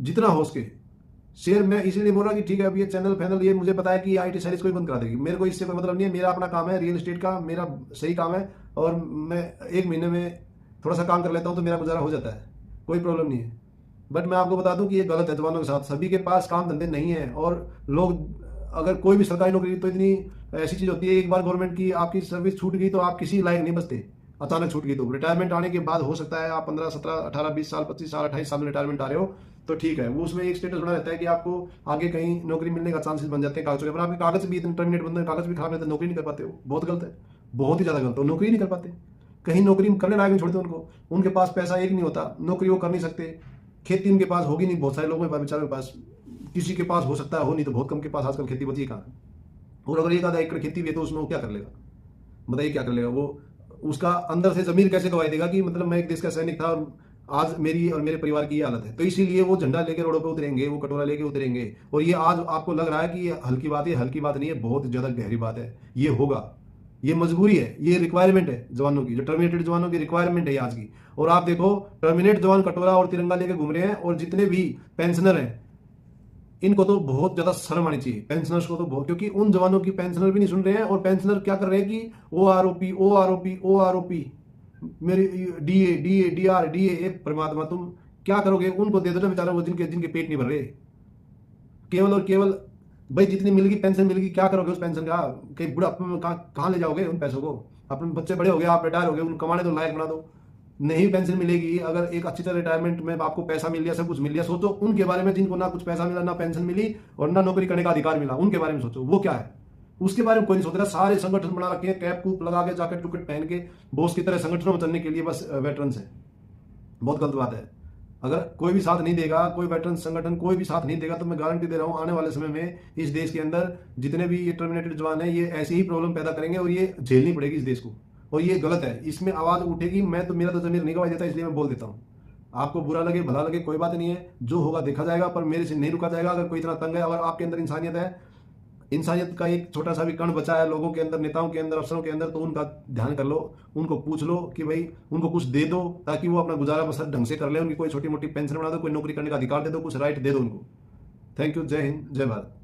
Speaker 1: जितना हो सके शेयर, मैं इसलिए नहीं बोल रहा कि ठीक है अब ये चैनल फैनल, ये मुझे पता है कि IT सर्विस कोई बंद करा देगी, मेरे को इससे कोई मतलब नहीं है। मेरा अपना काम है, रियल एस्टेट का मेरा सही काम है, और मैं एक महीने में थोड़ा सा काम कर लेता हूँ तो मेरा गुजारा हो जाता है, कोई प्रॉब्लम नहीं है। बट मैं आपको बता दूं कि ये गलत है जवानों के साथ। सभी के पास काम धंधे नहीं है, और लोग अगर कोई भी सरकारी नौकरी, तो इतनी ऐसी चीज़ होती है, एक बार गवर्नमेंट की आपकी सर्विस छूट गई तो आप किसी लायक नहीं बचते। अचानक छूट गई तो रिटायरमेंट आने के बाद हो सकता है आप 15, 17, 18, 20 साल, 25 साल, 28 साल में रिटायरमेंट आ रहे हो, तो ठीक है, वो उसमें एक स्टेटस बना रहता है कि आपको आगे कहीं नौकरी मिलने का चांसेस बन जाते हैं कागजों के। पर आपके कागज भी इतने टर्मिनेट बनते हैं, कागज भी खराब रहते हैं, नौकरी नहीं कर पाते हो। बहुत गलत है, बहुत ही ज़्यादा गलत हो, नौकरी नहीं कर पाते, कहीं नौकरी करने लायक नहीं छोड़ते उनको। उनके पास पैसा एक नहीं होता, नौकरी वो कर नहीं सकते, खेती उनके पास होगी नहीं, बहुत सारे लोगों के पास, बेचारों के पास, किसी के पास हो सकता है, हो नहीं तो बहुत कम के पास आजकल खेती बची कहाँ। और अगर 1 आधा एकड़ खेती भी है तो उसमें वो क्या कर लेगा, बताइए क्या कर लेगा वो? उसका अंदर से जमीर कैसे गवाही देगा कि मतलब मैं एक देश का सैनिक था और आज मेरी और मेरे परिवार की ये हालत है। तो इसीलिए वो झंडा लेके रोडों पे उतरेंगे, वो कटोरा लेके उतरेंगे। और ये आज आपको लग रहा है कि ये हल्की बात है, हल्की बात नहीं है, बहुत ज्यादा गहरी बात है। ये होगा, ये मजबूरी है, ये रिक्वायरमेंट है जवानों की, जो टर्मिनेटेड जवानों की रिक्वायरमेंट है आज की। और आप देखो, टर्मिनेट जवान कटोरा और तिरंगा लेके घूम रहे हैं, और जितने भी पेंशनर हैं इनको तो बहुत ज्यादा शर्म आनी चाहिए, पेंशनर्स को तो बहुत, क्योंकि उन जवानों की पेंशनर भी नहीं सुन रहे हैं। और पेंशनर क्या कर रहे हैं कि ओ आर ओ पी, मेरी DA, परमात्मा तुम क्या करोगे? उनको दे दो ना बेचारा, वो जिनके जिनके पेट नहीं भर रहे। केवल और केवल भाई जितनी मिलेगी पेंशन मिलेगी, क्या करोगे उस पेंशन का? कहीं बुढ़ापे में कहाँ ले जाओगे उन पैसों को? अपने बच्चे बड़े हो गए, आप रिटायर हो गए, उन कमाने तो लायक बना दो। नहीं पेंशन मिलेगी, अगर एक अच्छी तरह रिटायरमेंट में आपको पैसा मिल गया, सब कुछ मिल गया, सोचो उनके बारे में जिनको ना कुछ पैसा मिला, ना पेंशन मिली, और ना नौकरी करने का अधिकार मिला, उनके बारे में सोचो वो क्या है। उसके बारे में कोई नहीं सोच रहा। सारे संगठन बना रखे हैं, कैप कूप लगा के, जैकेट टुकट पहन के, बॉस की तरह संगठनों में चलने के लिए बस वेटरन्स है। बहुत गलत बात है। अगर कोई भी साथ नहीं देगा, कोई वेटरन संगठन कोई भी साथ नहीं देगा, तो मैं गारंटी दे रहा हूं आने वाले समय में इस देश के अंदर जितने भी ये टर्मिनेटेड जवान है, ये ऐसी ही प्रॉब्लम पैदा करेंगे, और ये झेलनी पड़ेगी इस देश को। और ये गलत है, इसमें आवाज उठेगी। मैं तो, मेरा तो जमीर नहीं गवाही देता, इसलिए मैं बोल देता हूँ। आपको बुरा लगे भला लगे कोई बात नहीं है, जो होगा देखा जाएगा, पर मेरे से नहीं रुका जाएगा। अगर कोई इतना तंग है और आपके अंदर इंसानियत है, इंसानियत का एक छोटा सा भी कण बचा है लोगों के अंदर, नेताओं के अंदर, अफसरों के अंदर, तो उनका ध्यान कर लो, उनको पूछ लो कि भाई उनको कुछ दे दो, ताकि वो अपना गुजारा बसर ढंग से कर ले। उनकी कोई छोटी मोटी पेंशन बना दो, कोई नौकरी करने का अधिकार दे दो, कुछ राइट दे दो उनको। Thank you. जय हिंद, जय भारत।